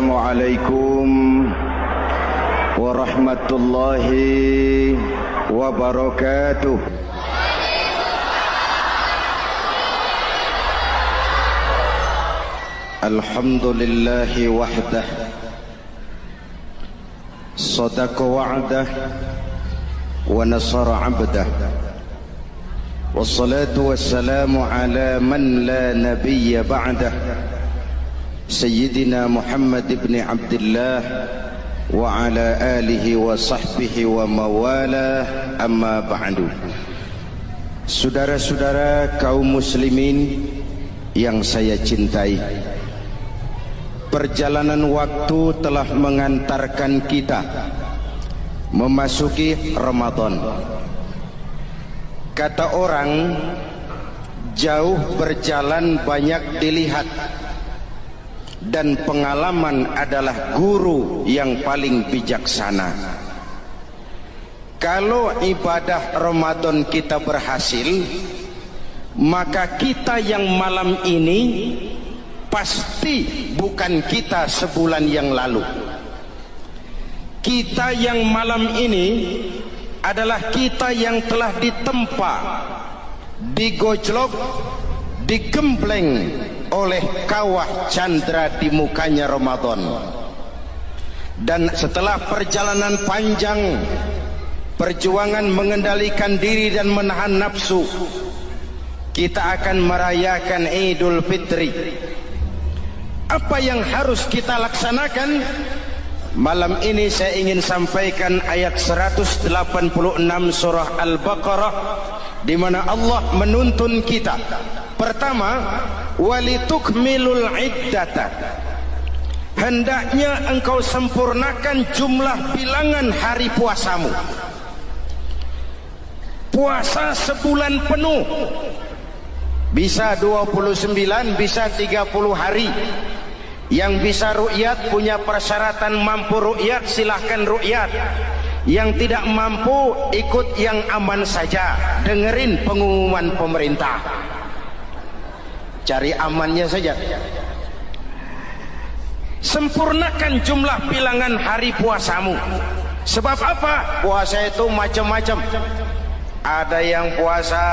Assalamualaikum warahmatullahi wabarakatuh. Alhamdulillahi wahdah, sadaqa wa'dah wa nasara 'abdah, wassalatu wassalamu ala man la nabiyya ba'dah, Sayyidina Muhammad ibn Abdullah wa ala alihi wa sahbihi wa mawalah, amma ba'du. Saudara-saudara kaum muslimin yang saya cintai, perjalanan waktu telah mengantarkan kita memasuki Ramadan. Kata orang, jauh berjalan banyak dilihat, dan pengalaman adalah guru yang paling bijaksana. Kalau ibadah Ramadan kita berhasil, maka kita yang malam ini pasti bukan kita sebulan yang lalu. Kita yang malam ini adalah kita yang telah ditempa, digojlok, digembleng oleh kawah candra di mukanya Ramadan. Dan setelah perjalanan panjang, perjuangan mengendalikan diri dan menahan nafsu, kita akan merayakan Idul Fitri. Apa yang harus kita laksanakan? Malam ini saya ingin sampaikan ayat 186 surah Al-Baqarah, di mana Allah menuntun kita. Pertama, walitukmilul iddata, hendaknya engkau sempurnakan jumlah bilangan hari puasamu. Puasa sebulan penuh, bisa 29, bisa 30 hari. Yang bisa ru'yat, punya persyaratan mampu ru'yat, silahkan ru'yat. Yang tidak mampu, ikut yang aman saja, dengerin pengumuman pemerintah, cari amannya saja. Sempurnakan jumlah bilangan hari puasamu. Sebab apa? Puasa itu macam-macam. Ada yang puasa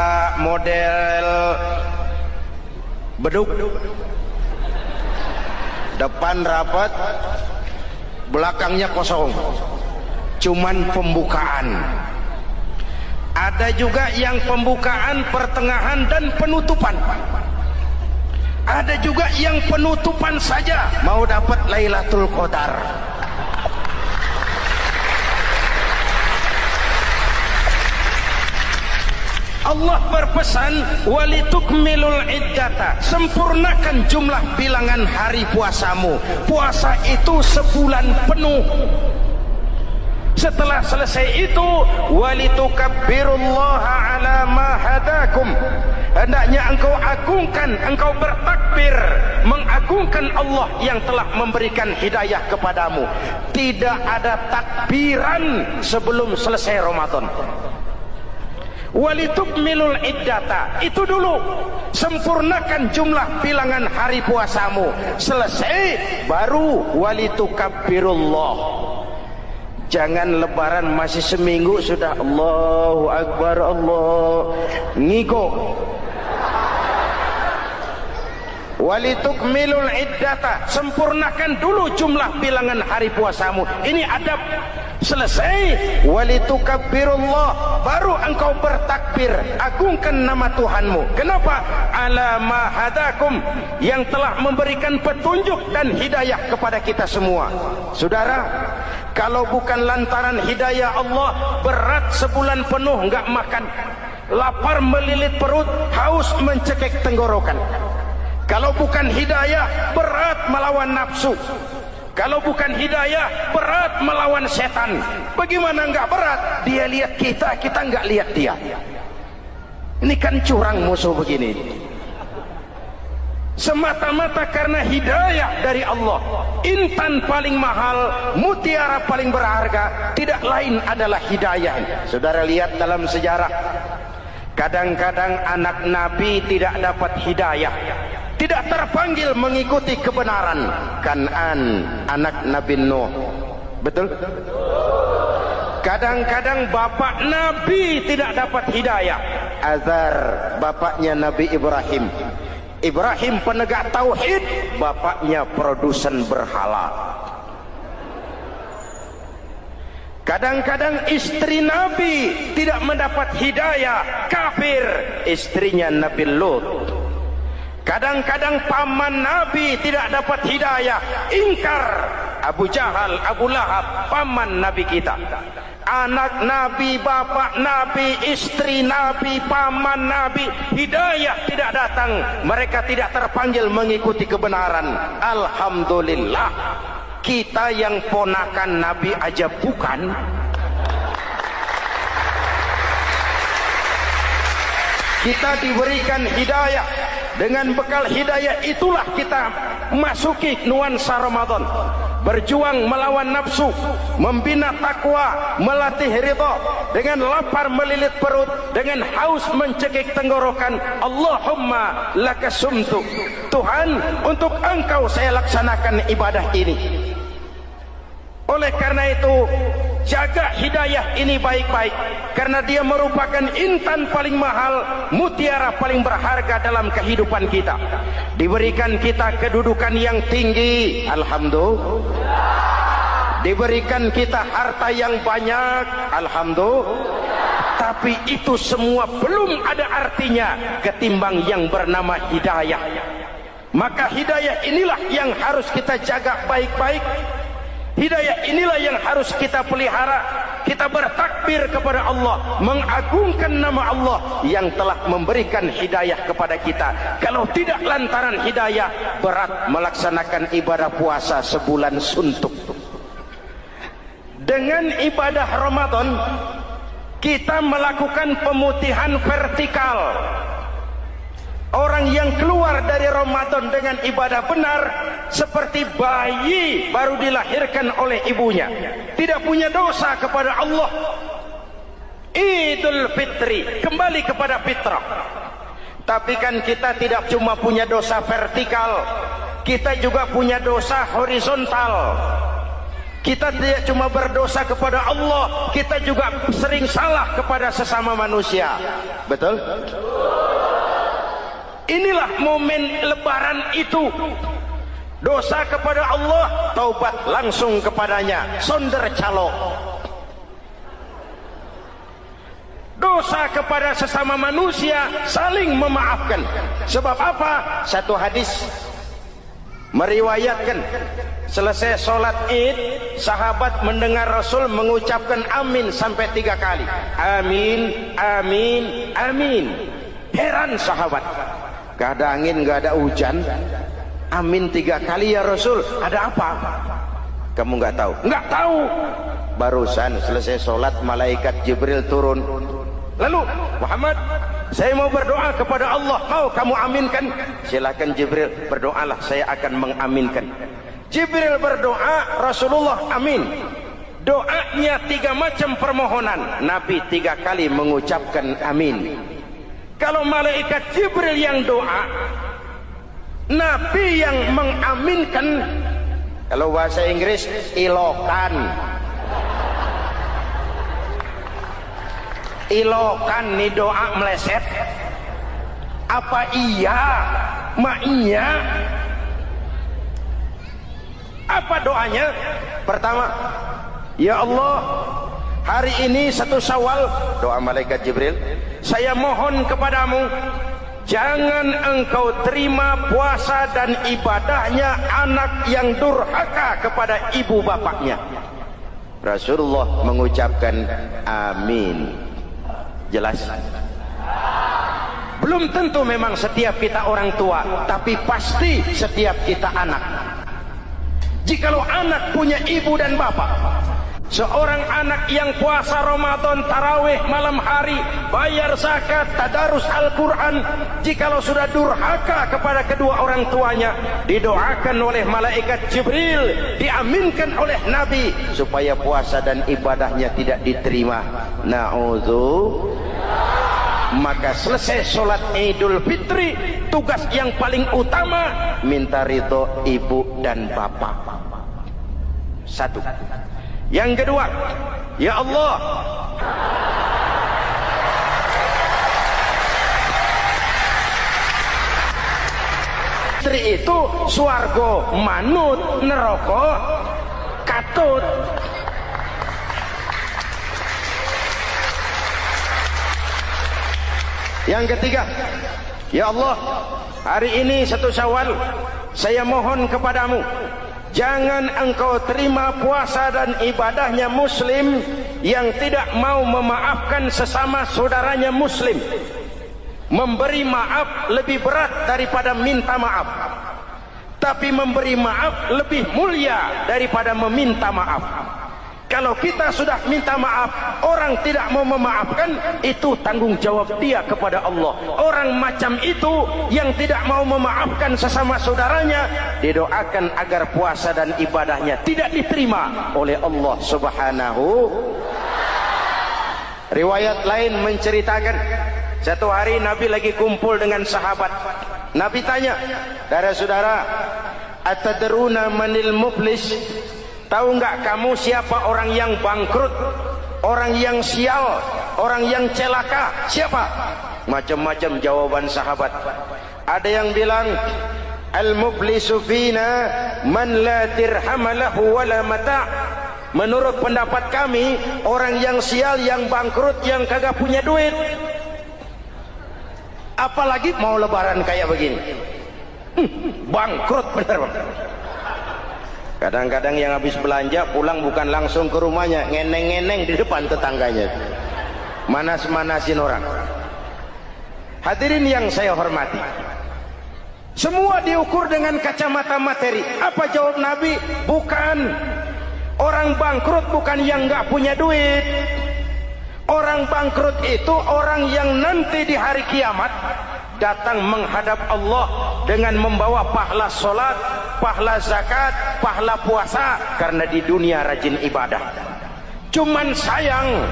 model beduk, depan rapat, belakangnya kosong, cuman pembukaan. Ada juga yang pembukaan, pertengahan, dan penutupan. Ada juga yang penutupan saja, mau dapat Lailatul Qadar. Allah berpesan, walitukmilul iddata, sempurnakan jumlah bilangan hari puasamu. Puasa itu sebulan penuh. Setelah selesai itu, walitukabbirullaha ala ma hadakum, hendaknya engkau agungkan, engkau bertakbir, mengagungkan Allah yang telah memberikan hidayah kepadamu. Tidak ada takbiran sebelum selesai Ramadan. Walitukmilul iddata, itu dulu, sempurnakan jumlah bilangan hari puasamu. Selesai, baru walitukabbirullah. Jangan lebaran masih seminggu sudah Allahu Akbar, Allah ngigo. Walitukmilul iddata, sempurnakan dulu jumlah bilangan hari puasamu. Ini adab. Selesai, walitukabbirullah, baru engkau bertakbir, agungkan nama Tuhanmu. Kenapa? Ala ma hadakum, yang telah memberikan petunjuk dan hidayah kepada kita semua. Saudara, kalau bukan lantaran hidayah Allah, berat sebulan penuh enggak makan, lapar melilit perut, haus mencekik tenggorokan. Kalau bukan hidayah, berat melawan nafsu. Kalau bukan hidayah, berat melawan setan. Bagaimana enggak berat? Dia lihat kita, kita enggak lihat dia. Ini kan curang musuh begini. Semata-mata karena hidayah dari Allah. Intan paling mahal, mutiara paling berharga, tidak lain adalah hidayah. Saudara lihat dalam sejarah, kadang-kadang anak Nabi tidak dapat hidayah. tidak terpanggil mengikuti kebenaran. Kan'an anak Nabi Nuh, betul? Kadang-kadang bapak Nabi tidak dapat hidayah. Azar bapaknya Nabi Ibrahim. Ibrahim penegak tauhid, bapaknya produsen berhala. Kadang-kadang istri Nabi tidak mendapat hidayah, kafir, istrinya Nabi Lut. Kadang-kadang paman Nabi tidak dapat hidayah, ingkar, Abu Jahal, Abu Lahab, paman Nabi kita. Anak Nabi, bapak Nabi, istri Nabi, paman Nabi, hidayah tidak datang. Mereka tidak terpanggil mengikuti kebenaran. Alhamdulillah, kita yang ponakan Nabi aja bukan. Kita diberikan hidayah. Dengan bekal hidayah itulah kita masuki nuansa Ramadan. Berjuang melawan nafsu, membina takwa, melatih ridha, dengan lapar melilit perut, dengan haus mencekik tenggorokan. Allahumma lakasumtu, Tuhan, untuk Engkau saya laksanakan ibadah ini. Oleh karena itu, jaga hidayah ini baik-baik, karena dia merupakan intan paling mahal, mutiara paling berharga dalam kehidupan kita. Diberikan kita kedudukan yang tinggi, alhamdulillah. Diberikan kita harta yang banyak, alhamdulillah. Tapi itu semua belum ada artinya ketimbang yang bernama hidayah. Maka hidayah inilah yang harus kita jaga baik-baik. Hidayah inilah yang harus kita pelihara. Kita bertakbir kepada Allah, mengagungkan nama Allah yang telah memberikan hidayah kepada kita. Kalau tidak lantaran hidayah, berat melaksanakan ibadah puasa sebulan suntuk. Dengan ibadah Ramadan, kita melakukan pemutihan vertikal. Orang yang keluar dari Ramadan dengan ibadah benar seperti bayi baru dilahirkan oleh ibunya, tidak punya dosa kepada Allah. Idul Fitri, kembali kepada fitrah. Tapi kan kita tidak cuma punya dosa vertikal, kita juga punya dosa horizontal. Kita tidak cuma berdosa kepada Allah, kita juga sering salah kepada sesama manusia. Betul? Inilah momen lebaran itu. Dosa kepada Allah, taubat langsung kepadanya, sonder calo. Dosa kepada sesama manusia, saling memaafkan. Sebab apa? Satu hadis meriwayatkan, selesai sholat id, sahabat mendengar Rasul mengucapkan amin sampai 3 kali. Amin, amin, amin. Heran sahabat, gak ada angin, gak ada hujan, amin 3 kali ya Rasul, ada apa? Kamu gak tahu? Gak tahu. Barusan selesai sholat, malaikat Jibril turun. Lalu, Muhammad, saya mau berdoa kepada Allah, mau kamu aminkan? Silakan Jibril, berdoalah, saya akan mengaminkan. Jibril berdoa, Rasulullah amin. Doanya 3 macam permohonan, Nabi 3 kali mengucapkan amin. Kalau malaikat Jibril yang doa, Nabi yang mengaminkan. Kalau bahasa Inggris, ilokan. Ilokan nih doa meleset. Apa iya? Ma iya? Apa doanya? Pertama, ya Allah, hari ini 1 Syawal, doa malaikat Jibril, saya mohon kepadamu, jangan engkau terima puasa dan ibadahnya anak yang durhaka kepada ibu bapaknya. Rasulullah mengucapkan amin. Jelas? Belum tentu memang setiap kita orang tua, tapi pasti setiap kita anak. Jikalau anak punya ibu dan bapak, seorang anak yang puasa Ramadan, tarawih malam hari, bayar zakat, tadarus Al-Quran, jikalau sudah durhaka kepada kedua orang tuanya, didoakan oleh malaikat Jibril, diaminkan oleh Nabi, supaya puasa dan ibadahnya tidak diterima. maka selesai sholat Idul Fitri, tugas yang paling utama minta ridho ibu dan bapak. Satu. Yang kedua, ya Allah, Fitri itu swarga manut, neraka katut. Yang ketiga, ya Allah, hari ini 1 Syawal, saya mohon kepadamu, jangan engkau terima puasa dan ibadahnya muslim yang tidak mau memaafkan sesama saudaranya muslim. Memberi maaf lebih berat daripada minta maaf, tapi memberi maaf lebih mulia daripada meminta maaf. Kalau kita sudah minta maaf, orang tidak mau memaafkan, itu tanggung jawab dia kepada Allah. Orang macam itu yang tidak mau memaafkan sesama saudaranya, didoakan agar puasa dan ibadahnya tidak diterima oleh Allah Subhanahu. Riwayat lain menceritakan, satu hari Nabi lagi kumpul dengan sahabat. Nabi tanya, saudara-saudara, atadruna manil muflis? Tahu nggak kamu siapa orang yang bangkrut, orang yang sial, orang yang celaka? Siapa? Macam-macam jawaban sahabat. Ada yang bilang, al-muflisu fina man la dirhama lahu wala mata'. Menurut pendapat kami, orang yang sial, yang bangkrut, yang kagak punya duit. Apalagi mau lebaran kayak begini, bangkrut bener bang. Kadang-kadang yang habis belanja pulang bukan langsung ke rumahnya, ngeneng-ngeneng di depan tetangganya, manas-manasin orang. Hadirin yang saya hormati, semua diukur dengan kacamata materi. Apa jawab Nabi? Bukan. Orang bangkrut bukan yang nggak punya duit. Orang bangkrut itu orang yang nanti di hari kiamat datang menghadap Allah dengan membawa pahala solat, pahala zakat, pahala puasa, karena di dunia rajin ibadah. Cuman sayang,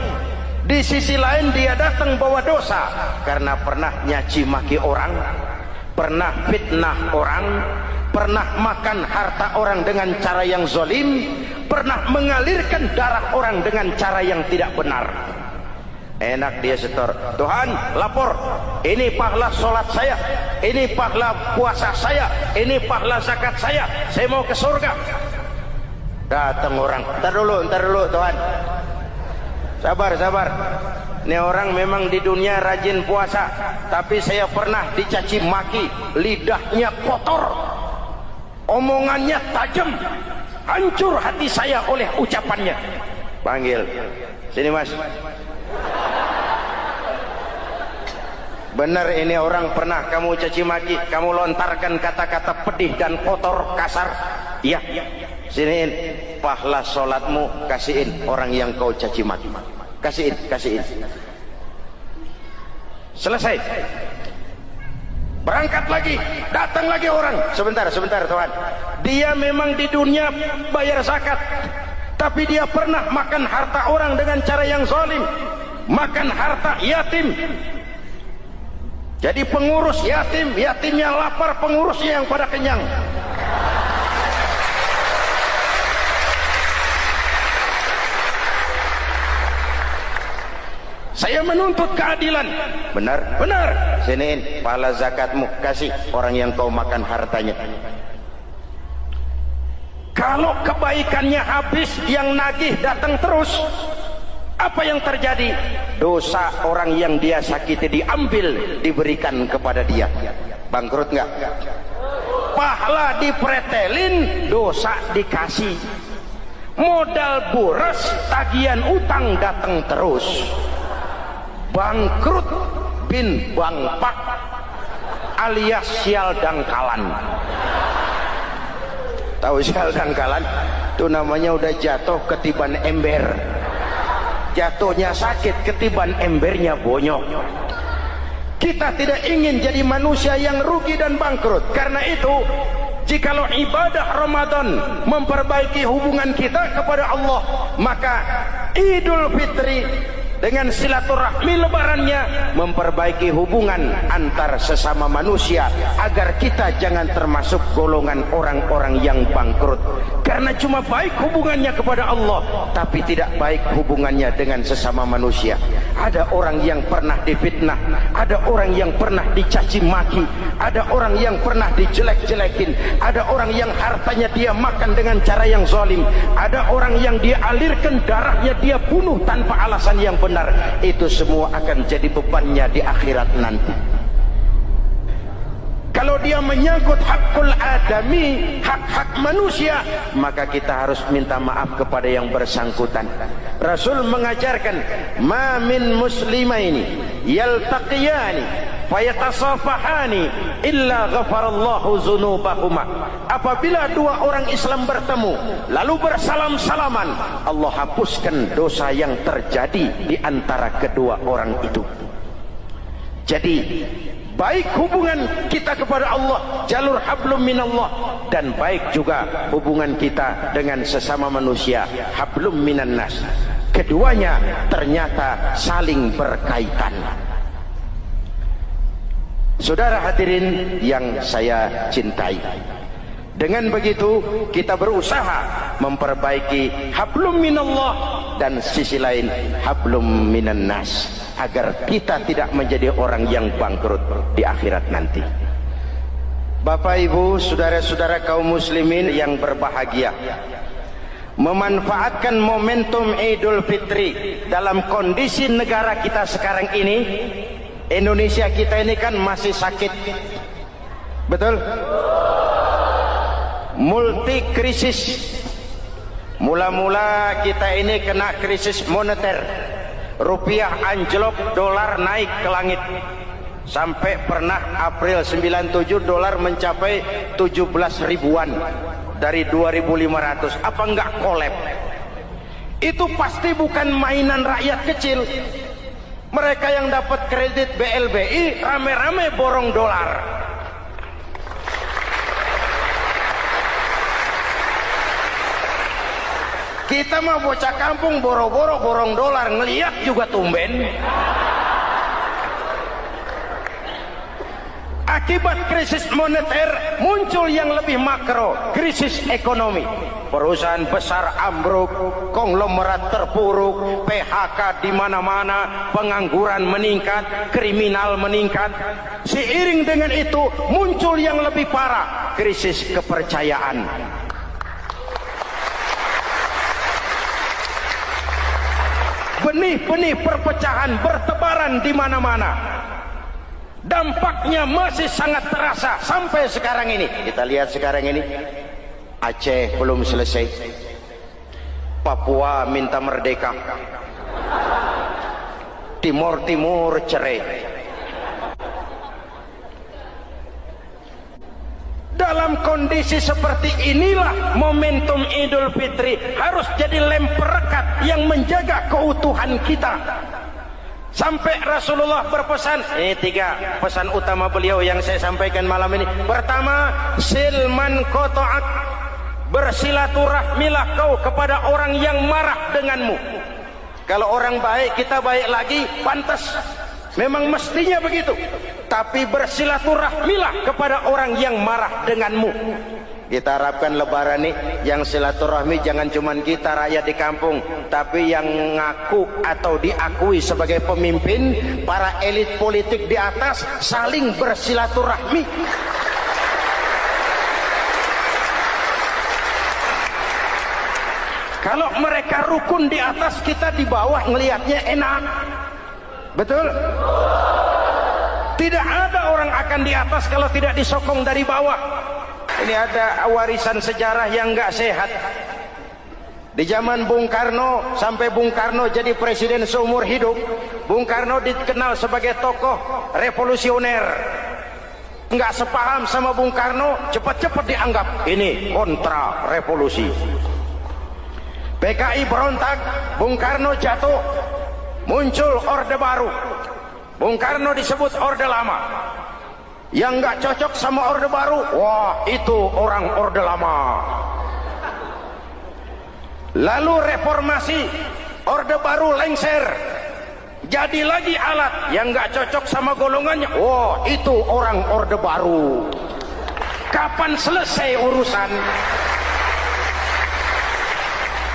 di sisi lain dia datang bawa dosa karena pernah nyaci maki orang, pernah fitnah orang, pernah makan harta orang dengan cara yang zalim, pernah mengalirkan darah orang dengan cara yang tidak benar. Enak dia setor, Tuhan lapor, ini pahala sholat saya, ini pahala puasa saya, ini pahala zakat saya mau ke surga. Datang orang, ntar dulu Tuhan, sabar. Ini orang memang di dunia rajin puasa, tapi saya pernah dicaci maki, lidahnya kotor, omongannya tajam, hancur hati saya oleh ucapannya. Panggil, sini mas. Benar ini orang pernah kamu caci maki, kamu lontarkan kata-kata pedih dan kotor, kasar. Iya, siniin pahala sholatmu, kasihin orang yang kau caci maki, kasihin. Selesai, berangkat lagi, datang lagi orang. Sebentar Tuhan, dia memang di dunia bayar zakat, tapi dia pernah makan harta orang dengan cara yang zalim, makan harta yatim. Jadi pengurus yatim, yatimnya lapar, pengurusnya yang pada kenyang. Saya menuntut keadilan. Benar. Siniin pahala zakatmu, kasih orang yang kau makan hartanya. Kalau kebaikannya habis, yang nagih datang terus, apa yang terjadi? Dosa orang yang dia sakiti diambil, diberikan kepada dia. Bangkrut nggak? Pahala dipretelin, dosa dikasih. Modal boros, tagihan utang datang terus. Bangkrut bin bangpak alias sial dangkalan. Tahu sial dangkalan? Itu namanya udah jatuh ketiban ember. Jatuhnya sakit, ketiban embernya bonyok. Kita tidak ingin jadi manusia yang rugi dan bangkrut. Karena itu, jikalau ibadah Ramadan memperbaiki hubungan kita kepada Allah, maka Idul Fitri dengan silaturahmi lebarannya memperbaiki hubungan antar sesama manusia agar kita jangan termasuk golongan orang-orang yang bangkrut, karena cuma baik hubungannya kepada Allah tapi tidak baik hubungannya dengan sesama manusia. Ada orang yang pernah difitnah, ada orang yang pernah dicaci maki, ada orang yang pernah dijelek-jelekin, ada orang yang hartanya dia makan dengan cara yang zalim, ada orang yang dia alirkan darahnya, dia bunuh tanpa alasan yang benar. Itu semua akan jadi bebannya di akhirat nanti. Kalau dia menyangkut hakul adami, hak-hak manusia, maka kita harus minta maaf kepada yang bersangkutan. Rasul mengajarkan, ma min muslimaini yaltaqiyani fayatasafahani illa ghafarallahu dzunubahuma. Apabila dua orang Islam bertemu lalu bersalam-salaman, Allah hapuskan dosa yang terjadi di antara kedua orang itu. Jadi baik hubungan kita kepada Allah, jalur hablum minallah, dan baik juga hubungan kita dengan sesama manusia, hablum minan nas. Keduanya ternyata saling berkaitan. Saudara hadirin yang saya cintai, dengan begitu kita berusaha memperbaiki hablum minallah dan sisi lain hablum minan nas, agar kita tidak menjadi orang yang bangkrut di akhirat nanti. Bapak Ibu, saudara-saudara kaum muslimin yang berbahagia, memanfaatkan momentum Idul Fitri dalam kondisi negara kita sekarang ini. Indonesia kita ini kan masih sakit, betul? Multi krisis. Mula-mula kita ini kena krisis moneter, rupiah anjlok, dolar naik ke langit, sampai pernah April 97 dolar mencapai 17 ribuan dari 2.500. Apa enggak kolab? Itu pasti bukan mainan rakyat kecil. Mereka yang dapat kredit BLBI rame-rame borong dolar. Kita mah bocah kampung boro-boro borong dolar, ngeliat juga tumben. Akibat krisis moneter muncul yang lebih makro, krisis ekonomi. Perusahaan besar ambruk, konglomerat terpuruk, PHK di mana-mana, pengangguran meningkat, kriminal meningkat. Seiring dengan itu muncul yang lebih parah, krisis kepercayaan. Benih-benih perpecahan bertebaran di mana-mana. Dampaknya masih sangat terasa sampai sekarang ini. Kita lihat sekarang ini, Aceh belum selesai, Papua minta merdeka, Timur Timur cerai. Dalam kondisi seperti inilah momentum Idul Fitri harus jadi lem perekat yang menjaga keutuhan kita. Sampai Rasulullah berpesan, ini 3 pesan utama beliau yang saya sampaikan malam ini. Pertama, silman qata'ak, bersilaturahmilah kau kepada orang yang marah denganmu. Kalau orang baik kita baik lagi, pantas, memang mestinya begitu. Tapi bersilaturahmilah kepada orang yang marah denganmu. Kita harapkan lebaran nih yang silaturahmi jangan cuman kita rakyat di kampung, tapi yang ngaku atau diakui sebagai pemimpin, para elit politik di atas saling bersilaturahmi. Kalau mereka rukun di atas, kita di bawah ngelihatnya enak. Betul? Tidak ada orang akan di atas kalau tidak disokong dari bawah. Ini ada warisan sejarah yang nggak sehat. Di zaman Bung Karno, sampai Bung Karno jadi presiden seumur hidup, Bung Karno dikenal sebagai tokoh revolusioner. Nggak sepaham sama Bung Karno, cepat-cepat dianggap ini kontra revolusi. PKI berontak, Bung Karno jatuh, muncul orde baru. Bung Karno disebut orde lama. Yang nggak cocok sama orde baru, wah itu orang orde lama. Lalu reformasi, orde baru lengser, jadi lagi alat yang nggak cocok sama golongannya. Oh, itu orang Orde Baru. Kapan selesai urusan?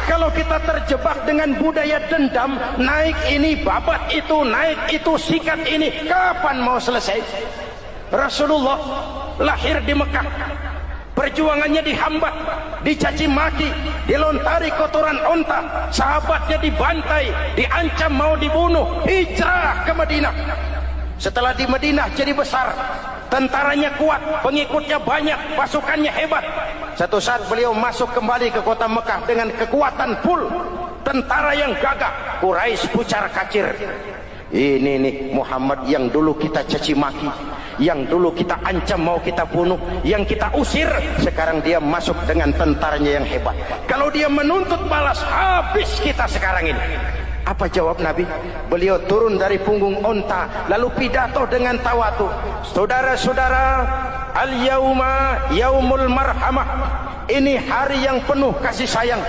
Kalau kita terjebak dengan budaya dendam, naik ini, babat itu, naik itu, sikat ini, kapan mau selesai? Rasulullah lahir di Mekah, perjuangannya dihambat, dicaci maki, dilontari kotoran onta, sahabatnya dibantai, diancam mau dibunuh, hijrah ke Madinah. Setelah di Madinah jadi besar, tentaranya kuat, pengikutnya banyak, pasukannya hebat. Satu saat beliau masuk kembali ke kota Mekah dengan kekuatan full, tentara yang gagah, Quraisy pucar kacir. Ini nih Muhammad yang dulu kita caci maki, yang dulu kita ancam mau kita bunuh, yang kita usir, sekarang dia masuk dengan tentaranya yang hebat. Kalau dia menuntut balas, habis kita sekarang ini. Apa jawab Nabi? Beliau turun dari punggung onta, lalu pidato dengan tawatu. Saudara-saudara, al-yauma yaumul marhamah. Ini hari yang penuh kasih sayang.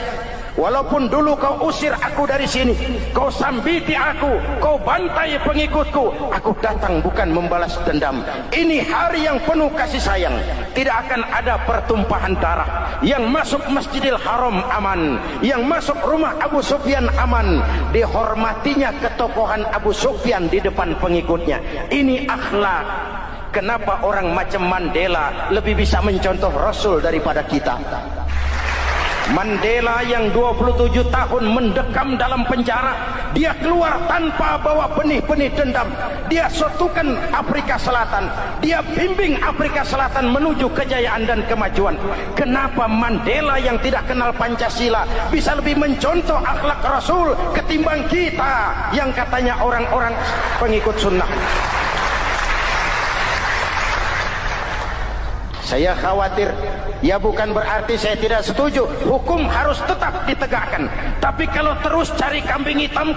Walaupun dulu kau usir aku dari sini, kau sambiti aku, kau bantai pengikutku, aku datang bukan membalas dendam. Ini hari yang penuh kasih sayang. Tidak akan ada pertumpahan darah. Yang masuk Masjidil Haram aman, yang masuk rumah Abu Sufyan aman. Dihormatinya ketokohan Abu Sufyan di depan pengikutnya. Ini akhlak. Kenapa orang macam Mandela lebih bisa mencontoh Rasul daripada kita? Mandela yang 27 tahun mendekam dalam penjara, dia keluar tanpa bawa benih-benih dendam. Dia satukan Afrika Selatan, dia bimbing Afrika Selatan menuju kejayaan dan kemajuan. Kenapa Mandela yang tidak kenal Pancasila bisa lebih mencontoh akhlak Rasul ketimbang kita yang katanya orang-orang pengikut sunnah? Saya khawatir, ya bukan berarti saya tidak setuju, hukum harus tetap ditegakkan. Tapi kalau terus cari kambing hitam,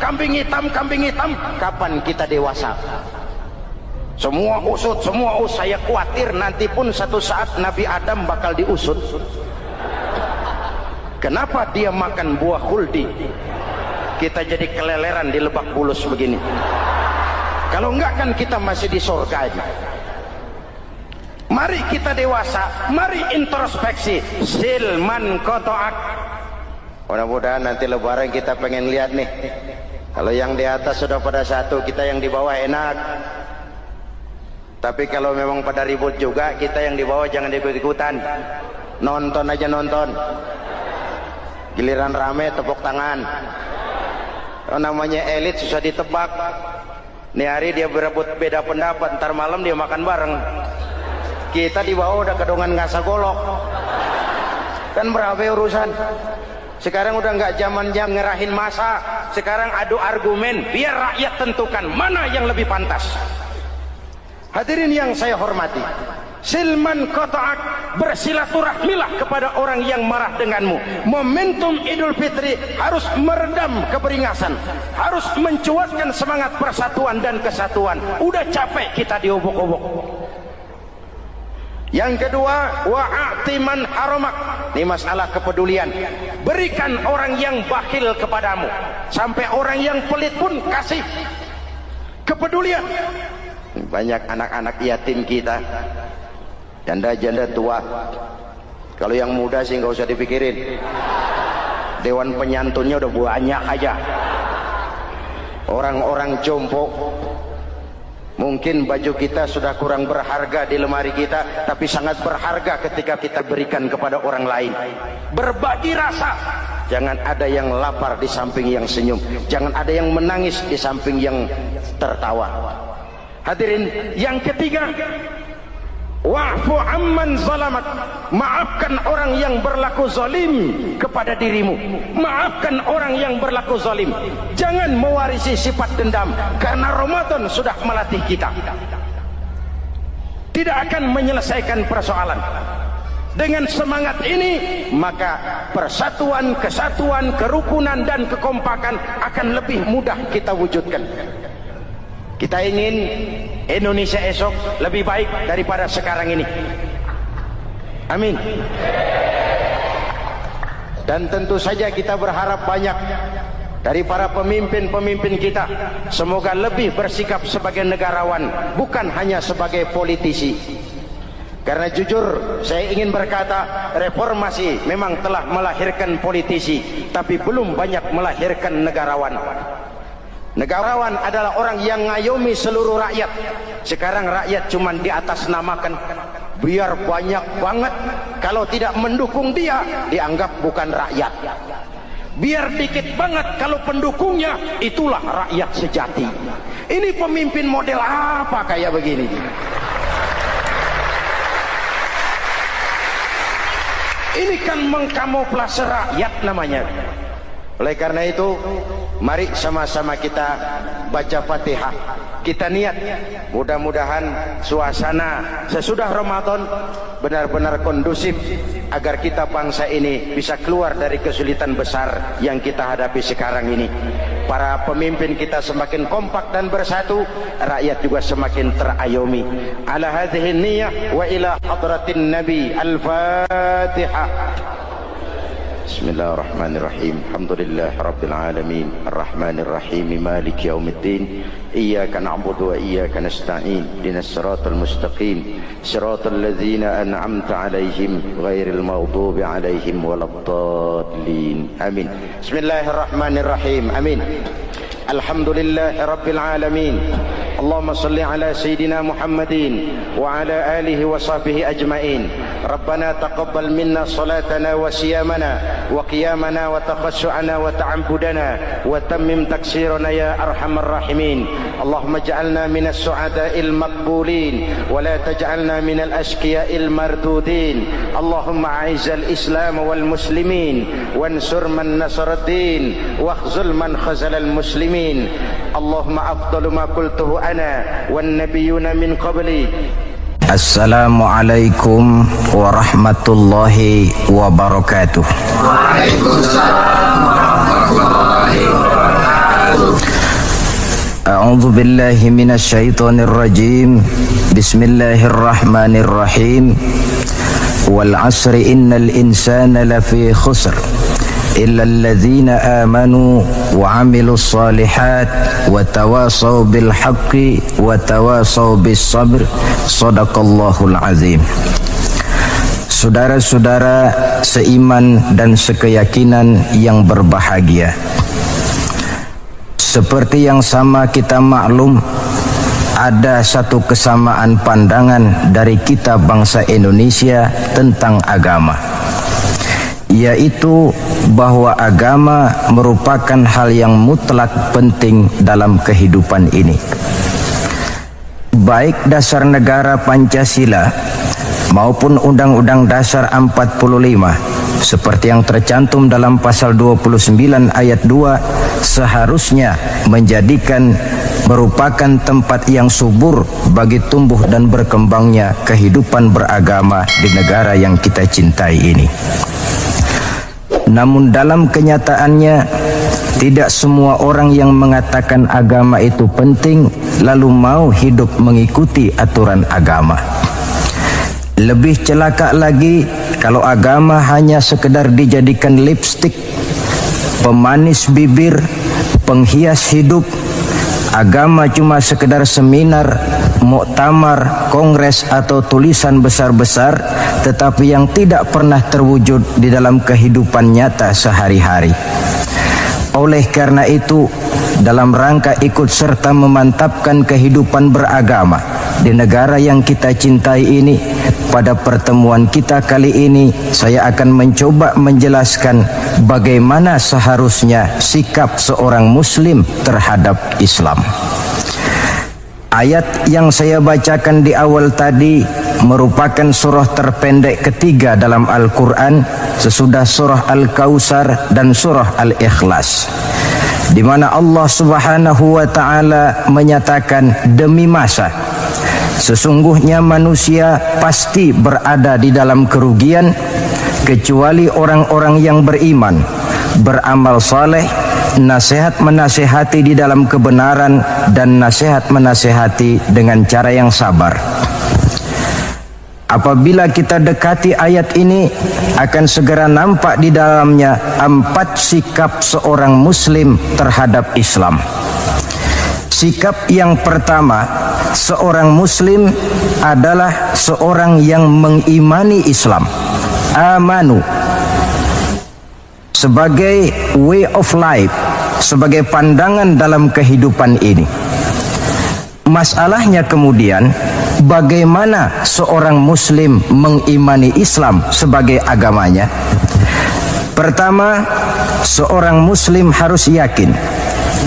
kapan kita dewasa? Semua usut, saya khawatir nanti pun satu saat Nabi Adam bakal diusut. Kenapa dia makan buah khuldi? Kita jadi keleleran di Lebak Bulus begini. Kalau enggak kan kita masih di surga aja. Mari kita dewasa, mari introspeksi. Silman kotoak. Mudah-mudahan nanti lebaran kita pengen lihat nih, kalau yang di atas sudah pada satu, kita yang di bawah enak. Tapi kalau memang pada ribut juga, kita yang di bawah jangan ikut-ikutan. Nonton aja nonton. Giliran rame tepuk tangan. Oh, namanya elit susah ditebak. Nih hari dia berebut beda pendapat, ntar malam dia makan bareng. Kita di bawah udah kedongan ngasa golok, kan berapa urusan. Sekarang udah nggak zamannya ngerahin masa, sekarang adu argumen, biar rakyat tentukan mana yang lebih pantas. Hadirin yang saya hormati, silman qata'ak, bersilaturahmilah kepada orang yang marah denganmu. Momentum Idul Fitri harus meredam keberingasan, harus mencuatkan semangat persatuan dan kesatuan. Udah capek kita diobok-obok. Yang kedua, wa'ati man haramak. Ini masalah kepedulian. Berikan orang yang bakhil kepadamu, sampai orang yang pelit pun kasih. Kepedulian. Banyak anak-anak yatim kita, janda-janda tua. Kalau yang muda sih nggak usah dipikirin, dewan penyantunnya udah banyak aja. Orang-orang jompo. Mungkin baju kita sudah kurang berharga di lemari kita, tapi sangat berharga ketika kita berikan kepada orang lain. Berbagi rasa. Jangan ada yang lapar di samping yang senyum, jangan ada yang menangis di samping yang tertawa. Hadirin, yang ketiga, wa'fu amman zalamak. Maafkan orang yang berlaku zalim kepada dirimu. Maafkan orang yang berlaku zalim. Jangan mewarisi sifat dendam, karena Ramadan sudah melatih kita. Tidak akan menyelesaikan persoalan. Dengan semangat ini, maka persatuan, kesatuan, kerukunan dan kekompakan akan lebih mudah kita wujudkan. Kita ingin Indonesia esok lebih baik daripada sekarang ini. Amin. Dan tentu saja kita berharap banyak dari para pemimpin-pemimpin kita, semoga lebih bersikap sebagai negarawan, bukan hanya sebagai politisi. Karena jujur saya ingin berkata, reformasi memang telah melahirkan politisi, tapi belum banyak melahirkan negarawan. Negarawan adalah orang yang ngayomi seluruh rakyat. Sekarang rakyat cuma di atas namakan, biar banyak banget. Kalau tidak mendukung dia, dianggap bukan rakyat. Biar dikit banget, kalau pendukungnya, itulah rakyat sejati. Ini pemimpin model apa kayak begini? Ini kan mengkamuflase rakyat namanya. Oleh karena itu, mari sama-sama kita baca Fatihah. Kita niat, mudah-mudahan suasana sesudah Ramadan benar-benar kondusif, agar kita bangsa ini bisa keluar dari kesulitan besar yang kita hadapi sekarang ini. Para pemimpin kita semakin kompak dan bersatu, rakyat juga semakin terayomi. Ala hadhihi niyyah wa ila hadratin nabi. Al-Fatihah. Bismillahirrahmanirrahim. Alhamdulillah rabbil alamin, arrahmanir rahim, maliki yaumiddin. Iyyaka na'budu wa iyyaka nasta'in. Ihdinas siratal mustaqim, siratal ladzina an'amta 'alaihim ghairil maghdubi 'alaihim waladdallin. Amin. Bismillahirrahmanirrahim. Amin. Alhamdulillah rabbil alamin. Allahumma salli ala sayyidina Muhammadin wa ala alihi wa sahbihi ajma'in. Rabbana taqabbal minna salatana wa siyamana wa qiyamana wa taqassu'ana wa ta'abbudana wa tammim taksirana ya arhamar rahimin. Allahumma ja'alna minas su'ada'il maqbulin wa la taj'alna minal ashqiya'il mardudin. Allahumma a'izzal islam wal muslimin wansur man nasaraddin wakhzul man khazalal muslimin. Allahumma afdalu ma qultuhu ana wan nabiyyuna min qabli. Assalamualaikum warahmatullahi wabarakatuh. Waalaikumsalam warahmatullahi wabarakatuh. A'udzu billahi minasy syaithanir rajim. Bismillahirrahmanirrahim. Wal 'asri innal insana lafi khusr illa alladzina amanu wa 'amilus shalihat wa tawasaw bil haqqi wa tawasaw bis sabr. Shadaqallahul azim. Saudara-saudara seiman dan sekeyakinan yang berbahagia, seperti yang sama kita maklum, ada satu kesamaan pandangan dari kita bangsa Indonesia tentang agama, yaitu bahwa agama merupakan hal yang mutlak penting dalam kehidupan ini. Baik dasar negara Pancasila maupun Undang-Undang Dasar 45 seperti yang tercantum dalam pasal 29 ayat 2 seharusnya menjadikan merupakan tempat yang subur bagi tumbuh dan berkembangnya kehidupan beragama di negara yang kita cintai ini. Namun dalam kenyataannya, tidak semua orang yang mengatakan agama itu penting lalu mau hidup mengikuti aturan agama. Lebih celaka lagi kalau agama hanya sekedar dijadikan lipstik, pemanis bibir, penghias hidup. Agama cuma sekedar seminar, muktamar, kongres atau tulisan besar-besar, tetapi yang tidak pernah terwujud di dalam kehidupan nyata sehari-hari. Oleh karena itu, dalam rangka ikut serta memantapkan kehidupan beragama di negara yang kita cintai ini, pada pertemuan kita kali ini saya akan mencoba menjelaskan bagaimana seharusnya sikap seorang muslim terhadap Islam. Ayat yang saya bacakan di awal tadi merupakan surah terpendek ketiga dalam Al-Quran sesudah surah Al-Kautsar dan surah Al-Ikhlas, di mana Allah Subhanahu wa Ta'ala menyatakan, demi masa sesungguhnya manusia pasti berada di dalam kerugian kecuali orang-orang yang beriman, beramal saleh, nasihat menasihati di dalam kebenaran, dan nasihat menasihati dengan cara yang sabar. apabila kita dekati ayat ini, akan segera nampak di dalamnya 4 sikap seorang muslim terhadap Islam. Sikap yang pertama, seorang muslim adalah seorang yang mengimani Islam. Amanu sebagai way of life, sebagai pandangan dalam kehidupan ini. Masalahnya kemudian, bagaimana seorang muslim mengimani Islam sebagai agamanya? Pertama, seorang muslim harus yakin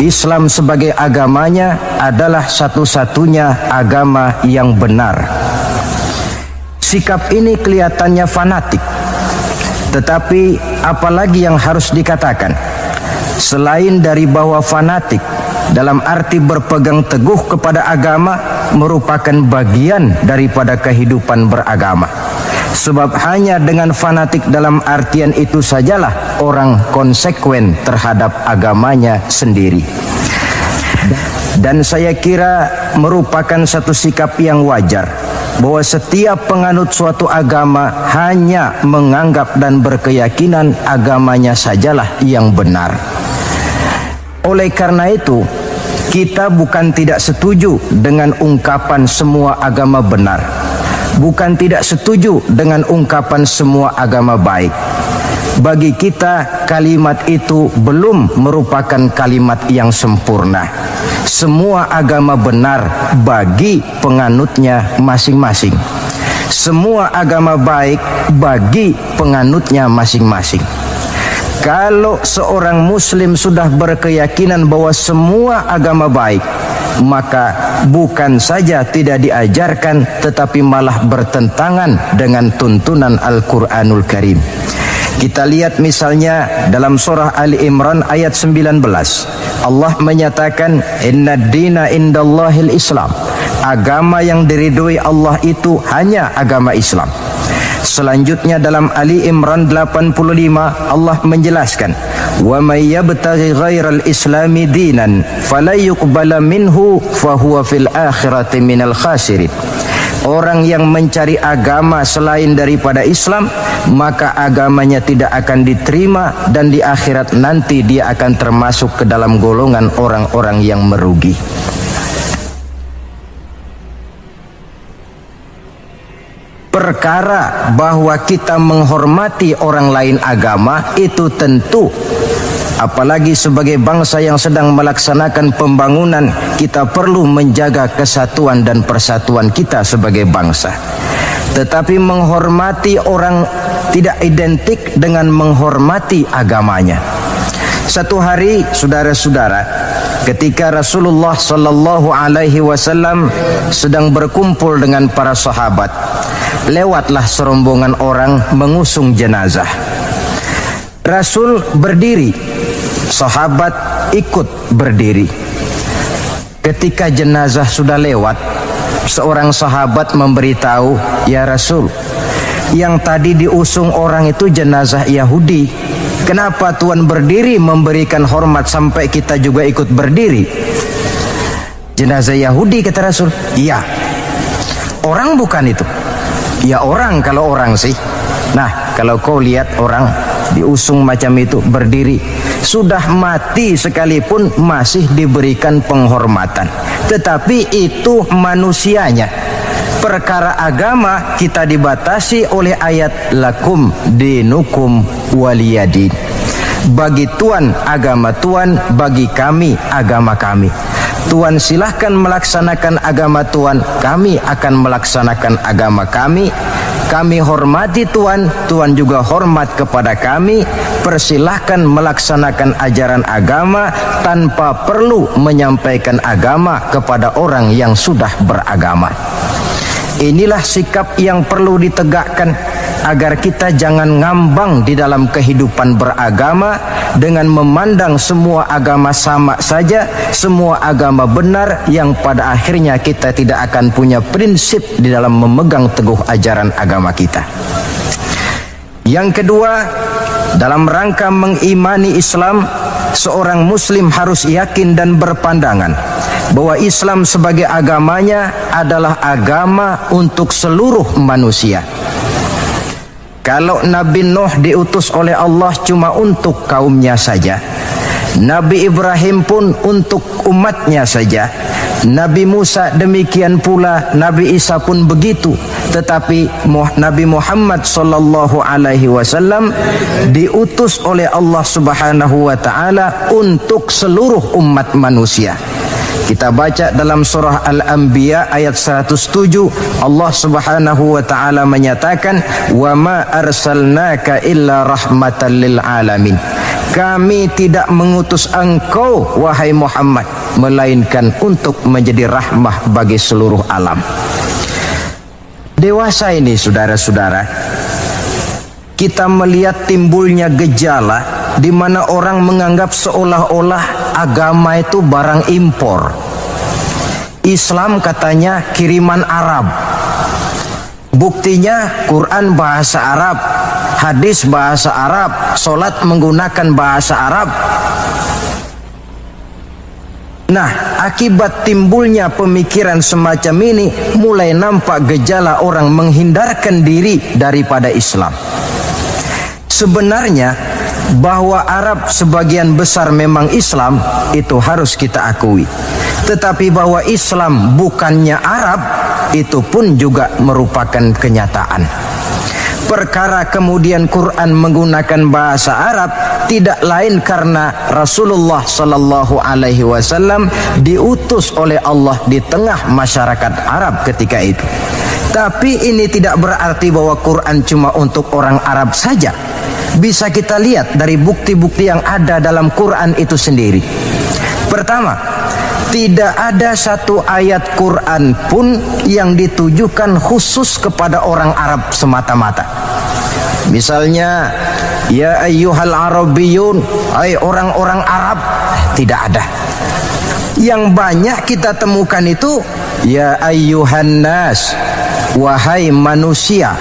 Islam sebagai agamanya adalah satu-satunya agama yang benar. Sikap ini kelihatannya fanatik, tetapi apalagi yang harus dikatakan selain dari bahwa fanatik dalam arti berpegang teguh kepada agama merupakan bagian daripada kehidupan beragama. Sebab hanya dengan fanatik dalam artian itu sajalah orang konsekuen terhadap agamanya sendiri. Dan saya kira merupakan satu sikap yang wajar bahwa setiap penganut suatu agama hanya menganggap dan berkeyakinan agamanya sajalah yang benar. Oleh karena itu, kita bukan tidak setuju dengan ungkapan semua agama benar, bukan tidak setuju dengan ungkapan semua agama baik. Bagi kita, kalimat itu belum merupakan kalimat yang sempurna. Semua agama benar bagi penganutnya masing-masing. Semua agama baik bagi penganutnya masing-masing. Kalau seorang muslim sudah berkeyakinan bahwa semua agama baik, maka bukan saja tidak diajarkan, tetapi malah bertentangan dengan tuntunan Al-Quranul Karim. Kita lihat misalnya dalam surah Ali Imran ayat 19. Allah menyatakan, Inna dina indallahil Islam. Agama yang diridhoi Allah itu hanya agama Islam. Selanjutnya dalam Ali Imran 85 Allah menjelaskan, wa may yabtaghi ghairal islami dinan fala yuqbala minhu fahuwa fil akhirati minal khasirin. Orang yang mencari agama selain daripada Islam, maka agamanya tidak akan diterima dan di akhirat nanti dia akan termasuk ke dalam golongan orang-orang yang merugi. Perkara bahwa kita menghormati orang lain agama itu tentu, apalagi sebagai bangsa yang sedang melaksanakan pembangunan, kita perlu menjaga kesatuan dan persatuan kita sebagai bangsa. Tetapi menghormati orang tidak identik dengan menghormati agamanya. Satu hari, saudara-saudara, ketika Rasulullah Sallallahu Alaihi Wasallam sedang berkumpul dengan para sahabat, lewatlah serombongan orang mengusung jenazah. Rasul berdiri, sahabat ikut berdiri. Ketika jenazah sudah lewat, seorang sahabat memberitahu, ya Rasul, yang tadi diusung orang itu jenazah Yahudi. Kenapa Tuhan berdiri memberikan hormat sampai kita juga ikut berdiri? Jenazah Yahudi, kata Rasul. Iya. Orang bukan itu. Ya orang, kalau orang sih. Nah, kalau kau lihat orang diusung macam itu berdiri, sudah mati sekalipun masih diberikan penghormatan. Tetapi itu manusianya. Perkara agama kita dibatasi oleh ayat lakum dinukum waliyadin. Bagi Tuhan agama Tuhan, bagi kami agama kami. Tuhan silahkan melaksanakan agama Tuhan, kami akan melaksanakan agama kami. Kami hormati Tuhan, Tuhan juga hormat kepada kami. Persilahkan melaksanakan ajaran agama tanpa perlu menyampaikan agama kepada orang yang sudah beragama. Inilah sikap yang perlu ditegakkan agar kita jangan ngambang di dalam kehidupan beragama dengan memandang semua agama sama saja, semua agama benar, yang pada akhirnya kita tidak akan punya prinsip di dalam memegang teguh ajaran agama kita. Yang kedua, dalam rangka mengimani Islam, seorang muslim harus yakin dan berpandangan bahwa Islam sebagai agamanya adalah agama untuk seluruh manusia. Kalau Nabi Nuh diutus oleh Allah cuma untuk kaumnya saja, Nabi Ibrahim pun untuk umatnya saja, Nabi Musa demikian pula, Nabi Isa pun begitu. Tetapi Nabi Muhammad sallallahu alaihi wasallam diutus oleh Allah Subhanahu wa taala untuk seluruh umat manusia. Kita baca dalam surah Al-Anbiya ayat 107, Allah Subhanahu wa taala menyatakan, "Wa ma arsalnaka illa rahmatan lil alamin." Kami tidak mengutus engkau wahai Muhammad melainkan untuk menjadi rahmah bagi seluruh alam. Dewasa ini saudara-saudara, kita melihat timbulnya gejala di mana orang menganggap seolah-olah agama itu barang impor. Islam katanya kiriman Arab. Buktinya Quran bahasa Arab, hadis bahasa Arab, solat menggunakan bahasa Arab. Nah, akibat timbulnya pemikiran semacam ini, mulai nampak gejala orang menghindarkan diri daripada Islam. Sebenarnya bahwa Arab sebagian besar memang Islam, itu harus kita akui. Tetapi bahwa Islam bukannya Arab, itu pun juga merupakan kenyataan. Perkara kemudian Quran menggunakan bahasa Arab tidak lain karena Rasulullah sallallahu alaihi wasallam diutus oleh Allah di tengah masyarakat Arab ketika itu. Tapi ini tidak berarti bahwa Quran cuma untuk orang Arab saja. Bisa kita lihat dari bukti-bukti yang ada dalam Quran itu sendiri. Pertama, tidak ada satu ayat Quran pun yang ditujukan khusus kepada orang Arab semata-mata. Misalnya, ya ayyuhal arabiyyun, hai orang-orang Arab, tidak ada. Yang banyak kita temukan itu ya ayyuhan nas, wahai manusia.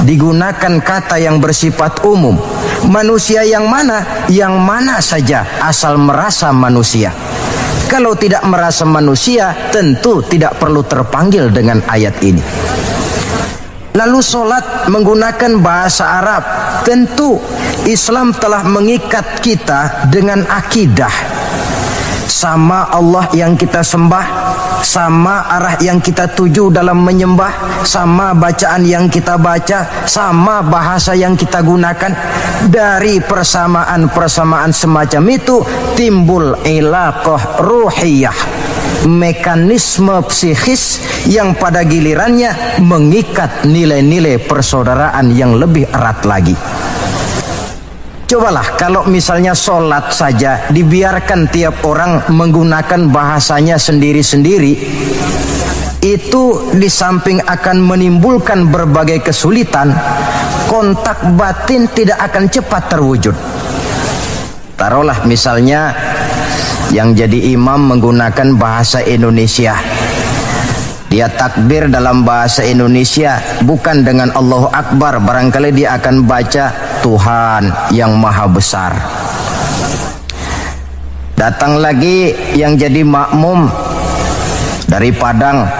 Digunakan kata yang bersifat umum. Manusia yang mana? Yang mana saja asal merasa manusia. Kalau tidak merasa manusia, tentu tidak perlu terpanggil dengan ayat ini. Lalu solat menggunakan bahasa Arab. Tentu Islam telah mengikat kita dengan akidah. Sama Allah yang kita sembah, sama arah yang kita tuju dalam menyembah, sama bacaan yang kita baca, sama bahasa yang kita gunakan. Dari persamaan-persamaan semacam itu timbul ilaqah ruhiyah, mekanisme psikis yang pada gilirannya mengikat nilai-nilai persaudaraan yang lebih erat lagi. Cobalah kalau misalnya sholat saja dibiarkan tiap orang menggunakan bahasanya sendiri-sendiri, itu di samping akan menimbulkan berbagai kesulitan, kontak batin tidak akan cepat terwujud. Taruhlah misalnya yang jadi imam menggunakan bahasa Indonesia. Dia takbir dalam bahasa Indonesia bukan dengan Allahu Akbar, barangkali dia akan baca Tuhan yang Maha Besar. Datang lagi yang jadi makmum dari Padang,